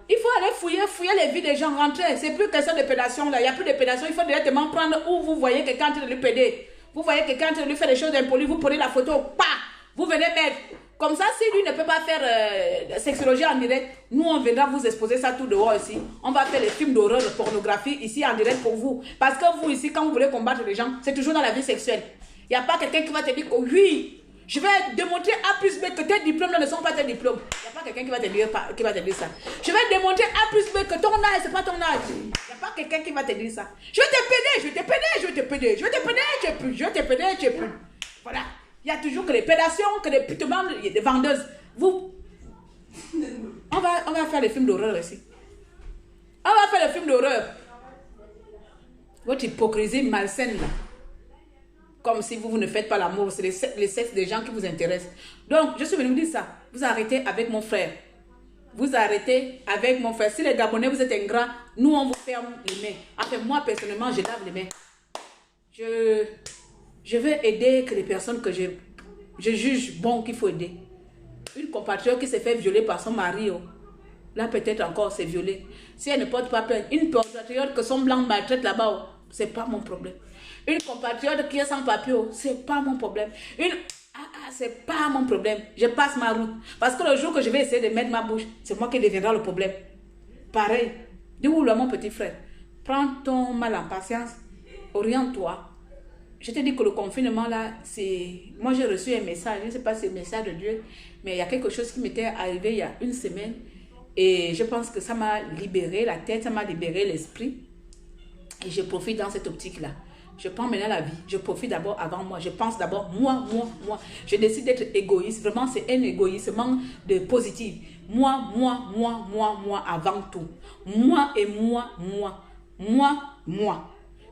Speaker 1: Il faut aller fouiller les vies des gens, rentrer. C'est plus question de pédation là. Il n'y a plus de pédation. Il faut directement prendre où vous voyez quelqu'un en train de lui péder. Vous voyez quelqu'un en train de lui faire des choses impolies. Vous prenez la photo. Pas. Vous venez mettre. Comme ça, si lui ne peut pas faire sexologie en direct, nous, on viendra vous exposer ça tout dehors ici. On va faire les films d'horreur, de pornographie ici en direct pour vous. Parce que vous, ici, quand vous voulez combattre les gens, c'est toujours dans la vie sexuelle. Il n'y a pas quelqu'un qui va te dire que oui, je vais démontrer A plus B que tes diplômes ne sont pas tes diplômes. Il n'y a pas quelqu'un qui va te dire ça. Je vais démontrer A plus B que ton âge, ce n'est pas ton âge. Il n'y a pas quelqu'un qui va te dire ça. Je vais te péder, je vais te péder, je vais te péder, je vais te péder, je vais te péder, je vais te péder. Voilà. Il y a toujours que les pédations, que les putements, des vendeuses. Vous, on va faire les films d'horreur ici. On va faire les films d'horreur. Votre hypocrisie malsaine là. Comme si vous ne faites pas l'amour. C'est les sexes des gens qui vous intéressent. Donc, je suis venue vous dire ça. Vous arrêtez avec mon frère. Vous arrêtez avec mon frère. Si les Gabonais, vous êtes ingrats, nous, on vous ferme les mains. Enfin, moi, personnellement, je lave les mains. Je veux aider que les personnes que je juge bon qu'il faut aider. Une compatriote qui s'est fait violer par son mari, oh, là peut-être encore c'est violé. Si elle ne porte pas plainte, une compatriote que son blanc maltraite là-bas, oh, c'est pas mon problème. Une compatriote qui est sans papier, oh, c'est pas mon problème. C'est pas mon problème. Je passe ma route. Parce que le jour que je vais essayer de mettre ma bouche, c'est moi qui deviendra le problème. Pareil. Dis-moi, mon petit frère, prends ton mal en patience, oriente-toi. Je te dis que le confinement là, c'est... Moi j'ai reçu un message, je ne sais pas si c'est le message de Dieu, mais il y a quelque chose qui m'était arrivé il y a une semaine et je pense que ça m'a libéré la tête, ça m'a libéré l'esprit et je profite dans cette optique là. Je prends maintenant la vie, je profite d'abord avant moi, je pense d'abord moi. Je décide d'être égoïste, vraiment c'est un égoïsme de positif. Moi avant tout. Moi et moi.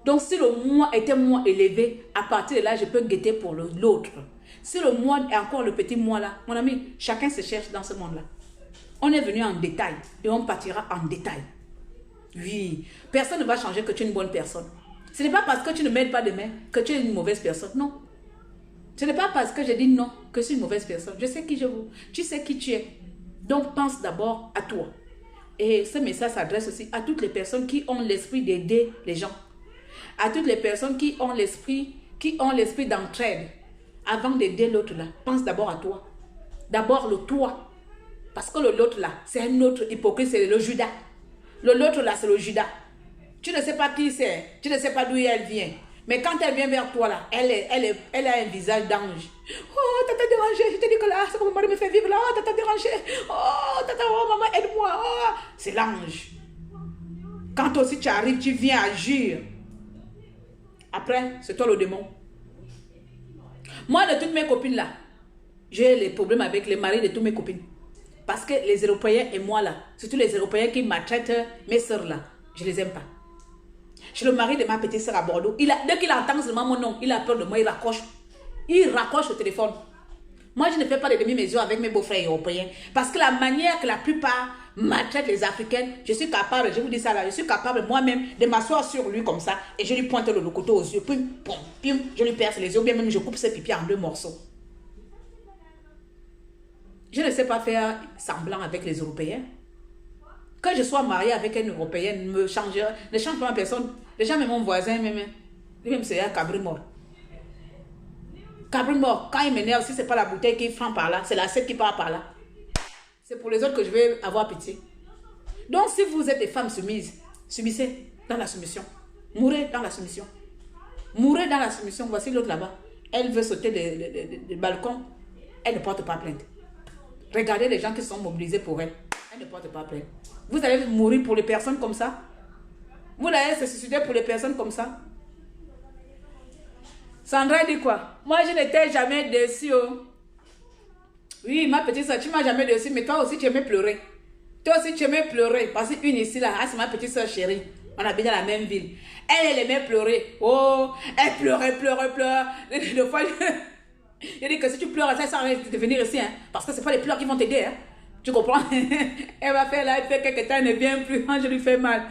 Speaker 1: Donc, si le moi était moi élevé, à partir de là, je peux guetter pour l'autre. Si le moi est encore le petit moi là, mon ami, chacun se cherche dans ce monde-là. On est venu en détail et on partira en détail. Oui, personne ne va changer que tu es une bonne personne. Ce n'est pas parce que tu ne m'aides pas demain que tu es une mauvaise personne, non. Ce n'est pas parce que je dis non que je suis une mauvaise personne. Je sais qui je veux, tu sais qui tu es. Donc, pense d'abord à toi. Et ce message s'adresse aussi à toutes les personnes qui ont l'esprit d'aider les gens. À toutes les personnes qui ont l'esprit d'entraide. Avant d'aider l'autre là, pense d'abord à toi. D'abord le toi. Parce que l'autre là, c'est un autre hypocrite, c'est le Judas. L'autre là, c'est le Judas. Tu ne sais pas qui c'est, tu ne sais pas d'où elle vient. Mais quand elle vient vers toi là, elle a un visage d'ange. Oh, t'as dérangé, je te dis que là, c'est comme mon mari me fait vivre là, oh, t'as dérangé. Oh, maman, aide-moi. Oh. C'est l'ange. Quand toi aussi tu arrives, tu viens agir. Après, c'est toi le démon. Moi, de toutes mes copines là, j'ai les problèmes avec les maris de toutes mes copines. Parce que les Européens et moi là, surtout les Européens qui maltraitent mes soeurs là, je les aime pas. Je suis le mari de ma petite soeur à Bordeaux. Dès qu'il entend seulement mon nom, il a peur de moi, il raccroche. Il raccroche au téléphone. Moi, je ne fais pas de demi-mesure avec mes beaux-frères européens. Parce que la manière que la plupart maltraitent les Africaines, je suis capable, je vous dis ça là, je suis capable moi-même de m'asseoir sur lui comme ça et je lui pointe le couteau aux yeux. Puis, je lui perce les yeux, ou bien même je coupe ses pipis en 2 morceaux. Je ne sais pas faire semblant avec les Européens. Que je sois mariée avec une Européenne ne change pas ma personne. Déjà, même mon voisin, même c'est un cabri mort. Cabri mort, quand il m'énerve, si ce n'est pas la bouteille qui frappe par là, c'est l'assiette qui part par là. C'est pour les autres que je vais avoir pitié. Donc, si vous êtes des femmes soumises, subissez dans la soumission. Mourrez dans la soumission. Mourrez dans la soumission. Voici l'autre là-bas. Elle veut sauter du balcon. Elle ne porte pas plainte. Regardez les gens qui sont mobilisés pour elle. Elle ne porte pas plainte. Vous allez mourir pour les personnes comme ça? Vous allez se suicider pour les personnes comme ça? Sandra dit quoi? Moi, je n'étais jamais déçue. Oh. Oui, ma petite soeur, tu m'as jamais déçue, mais toi aussi, tu aimais pleurer. Toi aussi, tu aimais pleurer. Parce qu'une ici, là, c'est ma petite soeur chérie. On habite dans la même ville. Elle aimait pleurer. Oh, elle pleurait. Des fois, je dis que si tu pleures, ça sert à rien de venir ici. Hein, parce que ce n'est pas les pleurs qui vont t'aider. Hein. Tu comprends? Elle va faire là, elle fait quelques temps, elle ne vient plus. Quand je lui fais mal.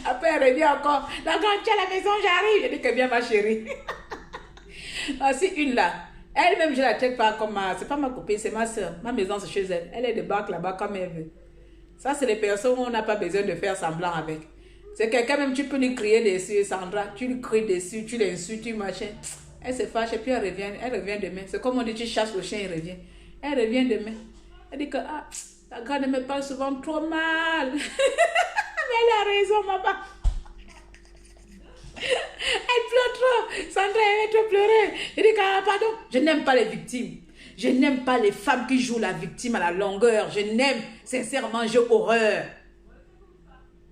Speaker 1: Après, elle revient encore. La grande, tu es à la maison, j'arrive. Je dis que viens, ma chérie. Voici une là. Elle-même, je la traite pas comme ma... C'est pas ma copine, c'est ma soeur. Ma maison, c'est chez elle. Elle est de bac là-bas comme elle veut. Ça, c'est les personnes où on n'a pas besoin de faire semblant avec. C'est quelqu'un même, tu peux lui crier dessus, Sandra. Tu lui cries dessus, tu l'insultes, tu machin. Elle se fâche et puis elle revient demain. C'est comme on dit, tu chasses le chien, il revient. Elle revient demain. Elle dit que, ah, la grande me parle souvent trop mal. Mais elle a raison, maman. Elle pleure trop. Sandra, elle va trop pleurer. Je dis que, ah, pardon. Je n'aime pas les victimes. Je n'aime pas les femmes qui jouent la victime à la longueur. Je n'aime, sincèrement, j'ai horreur.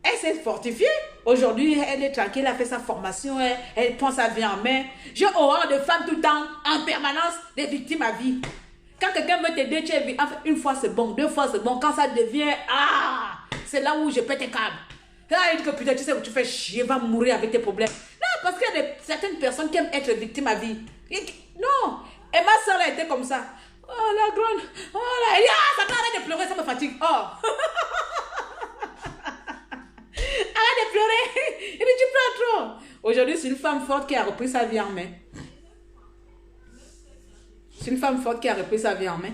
Speaker 1: Elle s'est fortifiée. Aujourd'hui, elle est tranquille, elle a fait sa formation, elle prend sa vie en main. J'ai horreur de femmes tout le temps, en permanence, des victimes à vie. Quand quelqu'un veut t'aider, tu es une fois c'est bon, deux fois c'est bon. Quand ça devient, c'est là où je pète un câble. Là, il dit que putain, tu sais où tu fais chier, va mourir avec tes problèmes. Non, parce qu'il y a certaines personnes qui aiment être victimes à vie. Non. Et ma soeur a été comme ça. Oh la grande, oh là, elle dit, ça t'arrête de pleurer, ça me fatigue. Oh. Arrête de pleurer. Il dit, tu pleures trop. Aujourd'hui, c'est une femme forte qui a repris sa vie en main. C'est une femme forte qui a repris sa vie en main.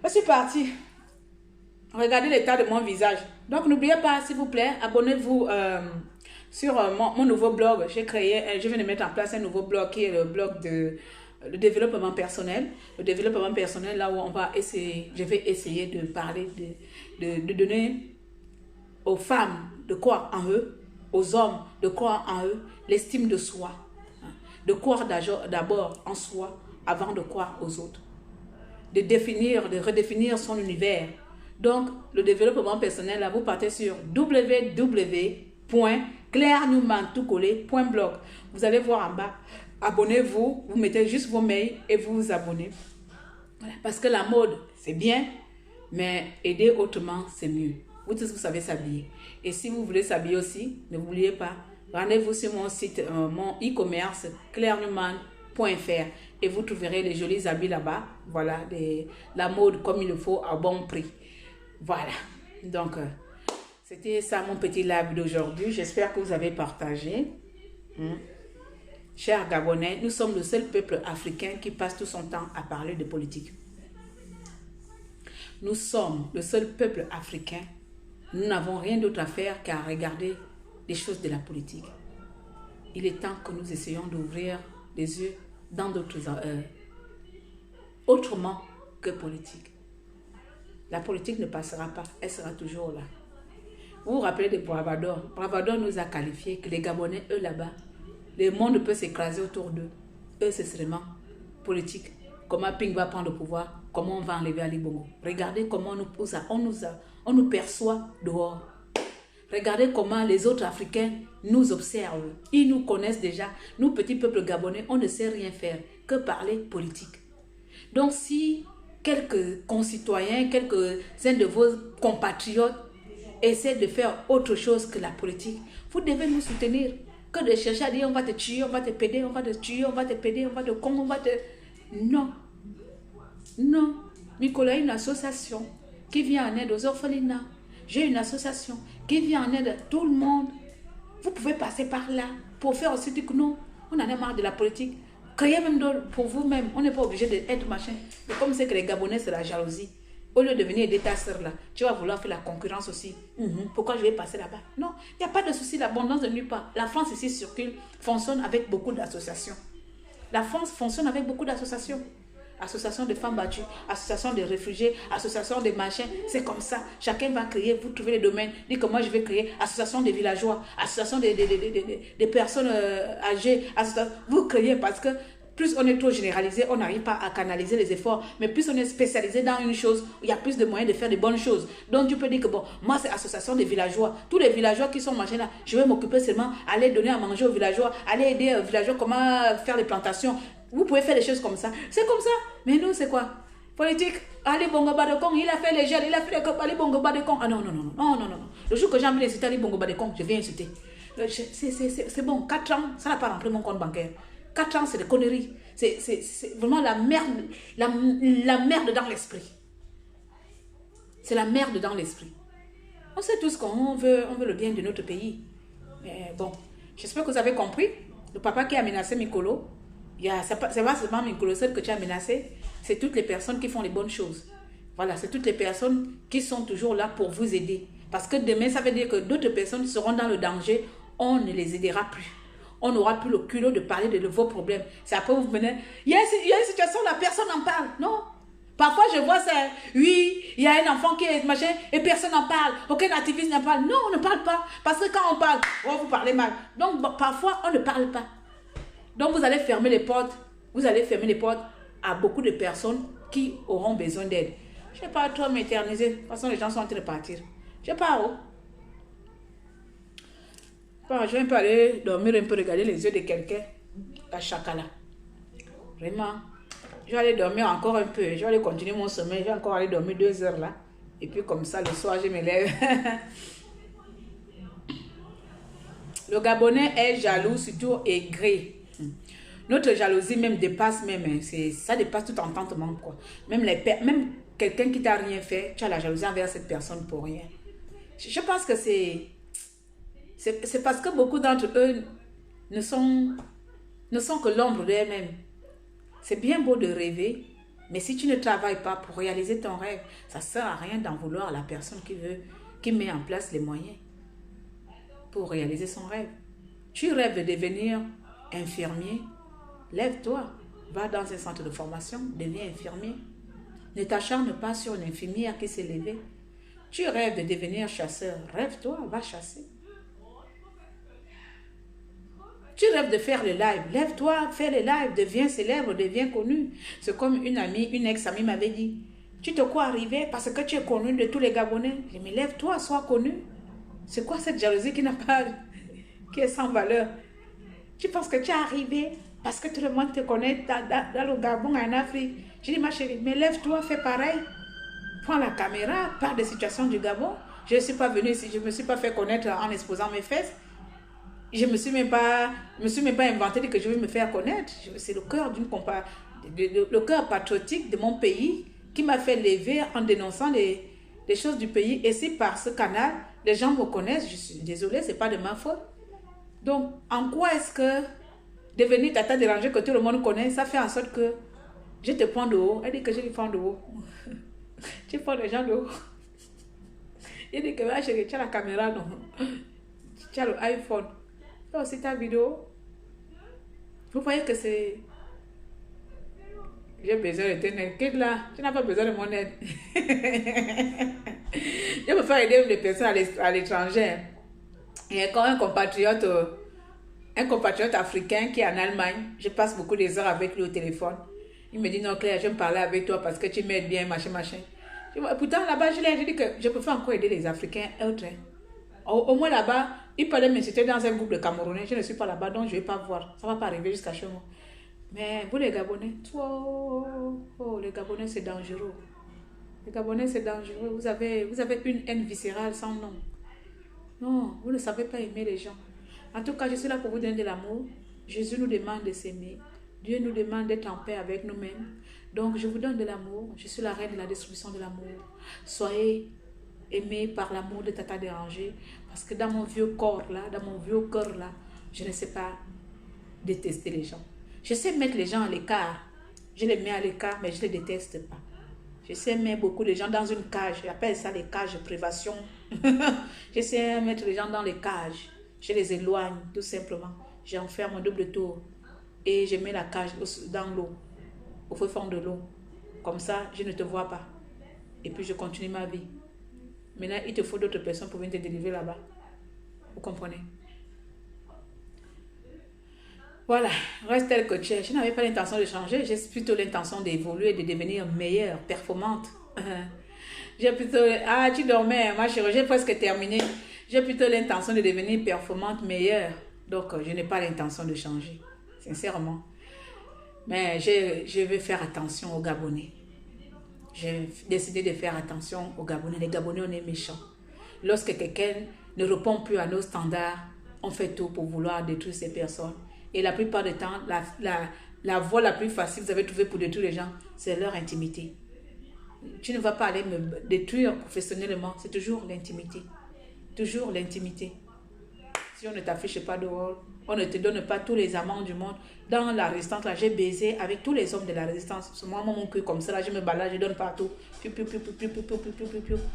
Speaker 1: Je suis partie. Regardez l'état de mon visage. Donc, n'oubliez pas, s'il vous plaît, abonnez-vous sur mon nouveau blog. J'ai créé, je viens de mettre en place un nouveau blog qui est le blog de le développement personnel. Le développement personnel, là où on va essayer, je vais essayer de parler, de donner aux femmes de croire en eux, aux hommes de croire en eux, l'estime de soi, de croire d'abord en soi avant de croire aux autres, de redéfinir son univers. Donc, le développement personnel, là, vous partez sur www.clairenewman.blog. Vous allez voir en bas, abonnez-vous, vous mettez juste vos mails et vous vous abonnez. Voilà. Parce que la mode, c'est bien, mais aider autrement, c'est mieux. Vous tous, vous savez s'habiller. Et si vous voulez s'habiller aussi, ne n'oubliez pas, rendez-vous sur mon site, mon e-commerce, clairenewman.fr et vous trouverez les jolis habits là-bas. Voilà, la mode comme il le faut à bon prix. Voilà. Donc, c'était ça mon petit live d'aujourd'hui. J'espère que vous avez partagé. Chers Gabonais, nous sommes le seul peuple africain qui passe tout son temps à parler de politique. Nous sommes le seul peuple africain. Nous n'avons rien d'autre à faire qu'à regarder les choses de la politique. Il est temps que nous essayions d'ouvrir les yeux dans d'autres autrement que politique. La politique ne passera pas, elle sera toujours là. Vous vous rappelez de Bravador? Bravador nous a qualifié que les Gabonais, eux là-bas, le monde peut s'écraser autour d'eux. Eux, c'est seulement politique. Comment Ping va prendre le pouvoir, comment on va enlever Ali Bongo. Regardez comment on nous perçoit dehors. Regardez comment les autres Africains nous observent. Ils nous connaissent déjà. Nous, petits peuples gabonais, on ne sait rien faire que parler politique. Donc, si quelques concitoyens, quelques-uns de vos compatriotes essaient de faire autre chose que la politique, vous devez nous soutenir. Que de chercher à dire on va te tuer, on va te péder, on va te tuer, on va te péder, on va te con, on va te... Non. Non. Nicolas a une association qui vient en aide aux orphelinats. J'ai une association qui vient en aide à tout le monde. Vous pouvez passer par là pour faire aussi dire que non, on en a marre de la politique. Créez même pour vous-même. On n'est pas obligé d'être machin. Mais comme c'est que les Gabonais, c'est la jalousie. Au lieu de venir aider ta soeur là, tu vas vouloir faire la concurrence aussi. Pourquoi je vais passer là-bas? Non, il n'y a pas de souci, l'abondance de nulle part. La France ici circule, fonctionne avec beaucoup d'associations. La France fonctionne avec beaucoup d'associations. Association de femmes battues, association de réfugiés, association de machins, c'est comme ça. Chacun va créer, vous trouvez les domaines. Dites que moi je vais créer association des villageois, association des personnes âgées. Vous créez parce que plus on est trop généralisé, on n'arrive pas à canaliser les efforts. Mais plus on est spécialisé dans une chose, il y a plus de moyens de faire de bonnes choses. Donc tu peux dire que bon, moi c'est association des villageois. Tous les villageois qui sont machin là, je vais m'occuper seulement, aller donner à manger aux villageois, aller aider aux villageois comment faire les plantations. Vous pouvez faire des choses comme ça. C'est comme ça. Mais nous, c'est quoi? Politique. Ali Bongo Badekong, il a fait les gels, il a fait les Ali Bongo Badekong. Ah non. Le jour que j'ai envie d'insulter Ali Bongo Badekong, je vais insulter. C'est bon, 4 ans, ça n'a pas rempli mon compte bancaire. 4 ans, c'est des conneries. C'est vraiment la merde dans l'esprit. C'est la merde dans l'esprit. On sait tous qu'on veut le bien de notre pays. Mais bon, j'espère que vous avez compris. Le papa qui a menacé Mikolo, c'est pas seulement Mikolo seul que tu as menacé, c'est toutes les personnes qui font les bonnes choses. Voilà, c'est toutes les personnes qui sont toujours là pour vous aider. Parce que demain, ça veut dire que d'autres personnes seront dans le danger, on ne les aidera plus. On n'aura plus le culot de parler de vos problèmes. C'est après vous venez, il y a une situation, la personne en parle. Non. Parfois, je vois ça, oui, il y a un enfant qui est machin, et personne n'en parle. Aucun activiste n'en parle. Non, on ne parle pas. Parce que quand on parle, oh, vous parlez mal. Donc, parfois, on ne parle pas. Donc, vous allez fermer les portes. Vous allez fermer les portes à beaucoup de personnes qui auront besoin d'aide. Je ne vais pas trop m'éterniser. De toute façon, les gens sont en train de partir. Je pars. Oh. Bon, je vais un peu aller dormir, un peu regarder les yeux de quelqu'un. La chakala. Vraiment. Je vais aller dormir encore un peu. Je vais aller continuer mon sommeil. Je vais encore aller dormir 2 heures là. Et puis comme ça, le soir, je me lève. Le Gabonais est jaloux, surtout aigri. Notre jalousie même dépasse même. Ça dépasse tout entendement, quoi. Même quelqu'un qui t'a rien fait, tu as la jalousie envers cette personne pour rien. Je pense que c'est parce que beaucoup d'entre eux ne sont que l'ombre d'eux-mêmes. C'est bien beau de rêver, mais si tu ne travailles pas pour réaliser ton rêve, ça ne sert à rien d'en vouloir à la personne qui met en place les moyens pour réaliser son rêve. Tu rêves de devenir infirmier, lève-toi, va dans un centre de formation, deviens infirmier. Ne t'acharne pas sur une infirmière qui s'est levée. Tu rêves de devenir chasseur, rêve-toi, va chasser. Tu rêves de faire le live, lève-toi, fais le live, deviens célèbre, deviens connu. C'est comme une ex-amie m'avait dit, tu te crois arriver parce que tu es connu de tous les Gabonais. Je me lève-toi, sois connu. C'est quoi cette jalousie qui n'a pas, qui est sans valeur? Tu penses que tu es arrivé parce que tout le monde te connaît dans le Gabon, en Afrique. Je dis, ma chérie, mais lève-toi, fais pareil. Prends la caméra, parle des situations du Gabon. Je ne suis pas venue ici, je ne me suis pas fait connaître en exposant mes fesses. Je ne me suis même pas inventé que je vais me faire connaître. C'est le cœur le cœur patriotique de mon pays qui m'a fait lever en dénonçant les choses du pays. Et si par ce canal, les gens me connaissent, je suis désolée, ce n'est pas de ma faute. Donc, en quoi est-ce que devenir tata dérangée que tout le monde connaît, ça fait en sorte que je te prends de haut. Elle dit que je lui prends de haut. Tu prends les gens de haut. Il dit que tu as la caméra, non. Tu as le iPhone. Donc, c'est ta vidéo. Vous voyez que c'est... J'ai besoin de ton aide. Là, tu n'as pas besoin de mon aide. Je peux faire aider les personnes à l'étranger. Il y a quand un compatriote africain qui est en Allemagne. Je passe beaucoup des heures avec lui au téléphone. Il me dit, non Claire, je vais me parler avec toi parce que tu m'aides bien, machin. Pourtant, là-bas, je lui ai dit que je peux encore aider les Africains autres. Au moins là-bas, il parlait, mais c'était dans un groupe de Camerounais. Je ne suis pas là-bas, donc je ne vais pas voir. Ça ne va pas arriver jusqu'à chez moi. Mais vous, les Gabonais, les Gabonais, c'est dangereux. Les Gabonais, c'est dangereux. Vous avez une haine viscérale sans nom. Non, vous ne savez pas aimer les gens. En tout cas, je suis là pour vous donner de l'amour. Jésus nous demande de s'aimer. Dieu nous demande d'être en paix avec nous-mêmes. Donc, je vous donne de l'amour. Je suis la reine de la distribution de l'amour. Soyez aimés par l'amour de Tata Dérangée. Parce que dans mon vieux corps là, dans mon vieux cœur là, je ne sais pas détester les gens. Je sais mettre les gens à l'écart. Je les mets à l'écart, mais je ne les déteste pas. Je sais mettre beaucoup de gens dans une cage. J'appelle ça les cages de privation. Je sais mettre les gens dans les cages. Je les éloigne, tout simplement. J'enferme un double tour. Et je mets la cage dans l'eau, au fond de l'eau. Comme ça, je ne te vois pas. Et puis, je continue ma vie. Maintenant, il te faut d'autres personnes pour venir te délivrer là-bas. Vous comprenez? Voilà, reste tel que tu es. Je n'avais pas l'intention de changer. J'ai plutôt l'intention d'évoluer, de devenir meilleure, performante. J'ai plutôt... Ah, tu dormais, ma chérie, j'ai presque terminé. J'ai plutôt l'intention de devenir performante, meilleure. Donc, je n'ai pas l'intention de changer. Sincèrement. Mais je vais faire attention aux Gabonais. J'ai décidé de faire attention aux Gabonais. Les Gabonais, on est méchants. Lorsque quelqu'un ne répond plus à nos standards, on fait tout pour vouloir détruire ces personnes. Et la plupart du temps, la voie la plus facile que vous avez trouvée pour détruire les gens, c'est leur intimité. tu ne vas pas aller me détruire professionnellement. C'est toujours l'intimité. Toujours l'intimité. Si on ne t'affiche pas dehors, on ne te donne pas tous les amants du monde. Dans la résistance, là, j'ai baisé avec tous les hommes de la résistance. C'est moi, mon cul comme ça, là, je me balade, je donne partout.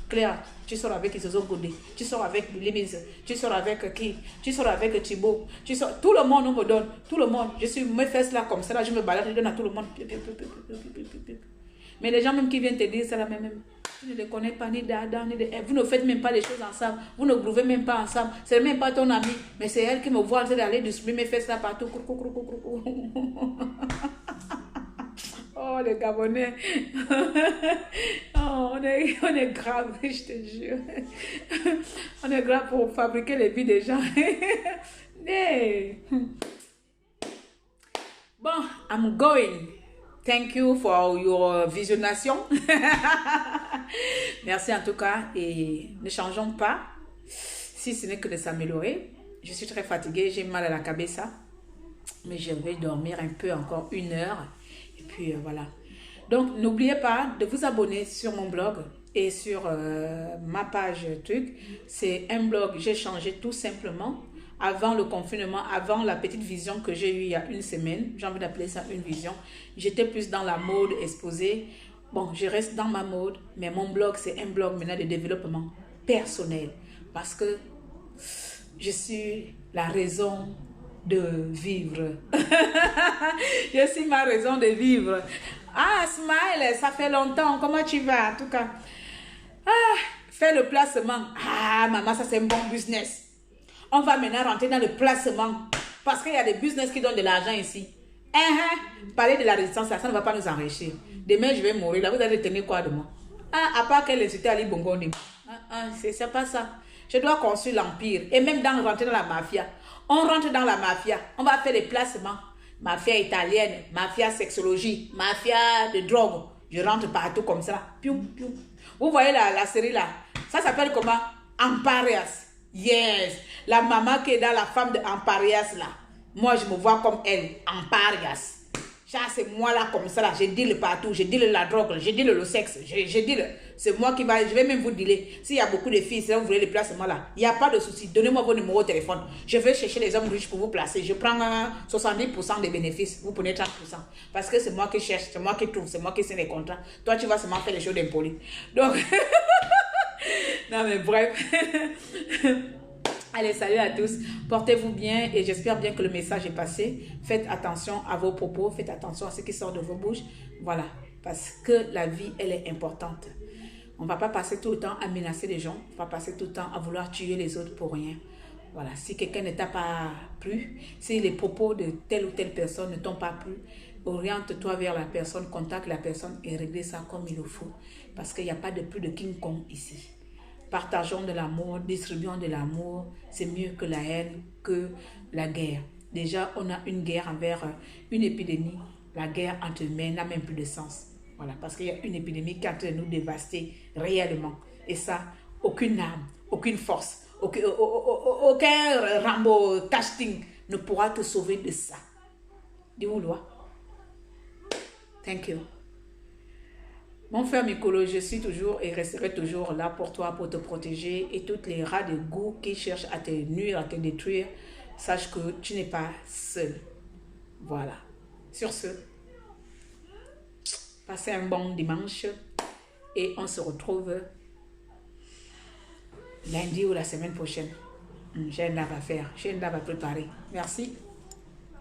Speaker 1: Claire, tu sors avec Isozo Godé, tu sors avec Limise, tu sors avec qui? Tu sors avec Thibaut, tu sors... Tout le monde, on me donne, tout le monde. Je suis mes fesses là comme ça, là, je me balade, je donne à tout le monde. Mais les gens même qui viennent te dire ça là, même, tu ne les connais pas, ni d'Adam, ni de Ève. Vous ne faites même pas les choses ensemble. Vous ne grouvez même pas ensemble. C'est même pas ton ami. Mais c'est elle qui me voit en train d'aller distribuer mes fesses là partout. Oh, les Gabonais. Oh, on est grave, je te jure. On est grave pour fabriquer les vies des gens. Hey. Bon, I'm going. Thank you for your visionnation. Merci en tout cas et ne changeons pas si ce n'est que de s'améliorer. Je suis très fatiguée, j'ai mal à la cabeza, mais je vais dormir un peu encore 1 heure et puis voilà. Donc n'oubliez pas de vous abonner sur mon blog et sur ma page truc. C'est un blog, j'ai changé tout simplement. Avant le confinement, avant la petite vision que j'ai eue il y a 1 semaine, j'ai envie d'appeler ça une vision, j'étais plus dans la mode exposée. Bon, je reste dans ma mode, mais mon blog, c'est un blog maintenant de développement personnel. Parce que je suis la raison de vivre. Je suis ma raison de vivre. Ah, Smile, ça fait longtemps, comment tu vas en tout cas? Ah, fais le placement. Ah, maman, ça c'est un bon business. On va maintenant rentrer dans le placement. Parce qu'il y a des business qui donnent de l'argent ici. Parler de la résistance, ça ne va pas nous enrichir. Demain, je vais mourir. Là, vous allez tenir quoi de moi? À part qu'elle insulte Ali Bongo. C'est pas ça. Je dois construire l'empire. Et même rentrer dans la mafia. On rentre dans la mafia. On va faire des placements. Mafia italienne, mafia sexologie, mafia de drogue. Je rentre partout comme ça. Pium, pium. Vous voyez la série là? Ça s'appelle comment? Amparias. Yes, la maman qui est dans la femme de Amparias là. Moi, je me vois comme elle, Amparias. Ça, c'est moi là comme ça là. Je deal partout, je deal la drogue, je deal le sexe, je deal. C'est moi qui va, je vais même vous dealer. S'il y a beaucoup de filles, si vous voulez les placements là, il n'y a pas de souci. Donnez-moi vos numéros de téléphone. Je vais chercher les hommes riches pour vous placer. Je prends 70% des bénéfices. Vous prenez 30%. Parce que c'est moi qui cherche, c'est moi qui trouve, c'est moi qui signe les contrats. Toi, tu vas seulement faire les choses d'impolis. Donc... Non mais bref. Allez, salut à tous. Portez-vous bien et j'espère bien que le message est passé. Faites attention à vos propos. Faites attention à ce qui sort de vos bouches. Voilà. Parce que la vie, elle est importante. On ne va pas passer tout le temps à menacer les gens. On ne va pas passer tout le temps à vouloir tuer les autres pour rien. Voilà. Si quelqu'un ne t'a pas plu, si les propos de telle ou telle personne ne t'ont pas plu, oriente-toi vers la personne, contacte la personne et réglez ça comme il le faut. Parce qu'il n'y a pas de plus de King Kong ici. Partageons de l'amour, distribuons de l'amour. C'est mieux que la haine, que la guerre. Déjà, on a une guerre envers une épidémie. La guerre entre humains n'a même plus de sens. Voilà, parce qu'il y a une épidémie qui est en train de nous dévaster réellement. Et ça, aucune arme, aucune force, aucun Rambo casting ne pourra te sauver de ça. Dis-vous, loi. Thank you. Mon frère Mikolo, je suis toujours et resterai toujours là pour toi, pour te protéger. Et toutes les rats de goût qui cherchent à te nuire, à te détruire, sache que tu n'es pas seul. Voilà. Sur ce, passez un bon dimanche et on se retrouve lundi ou la semaine prochaine. J'ai un lave à faire, j'ai un lave à préparer. Merci.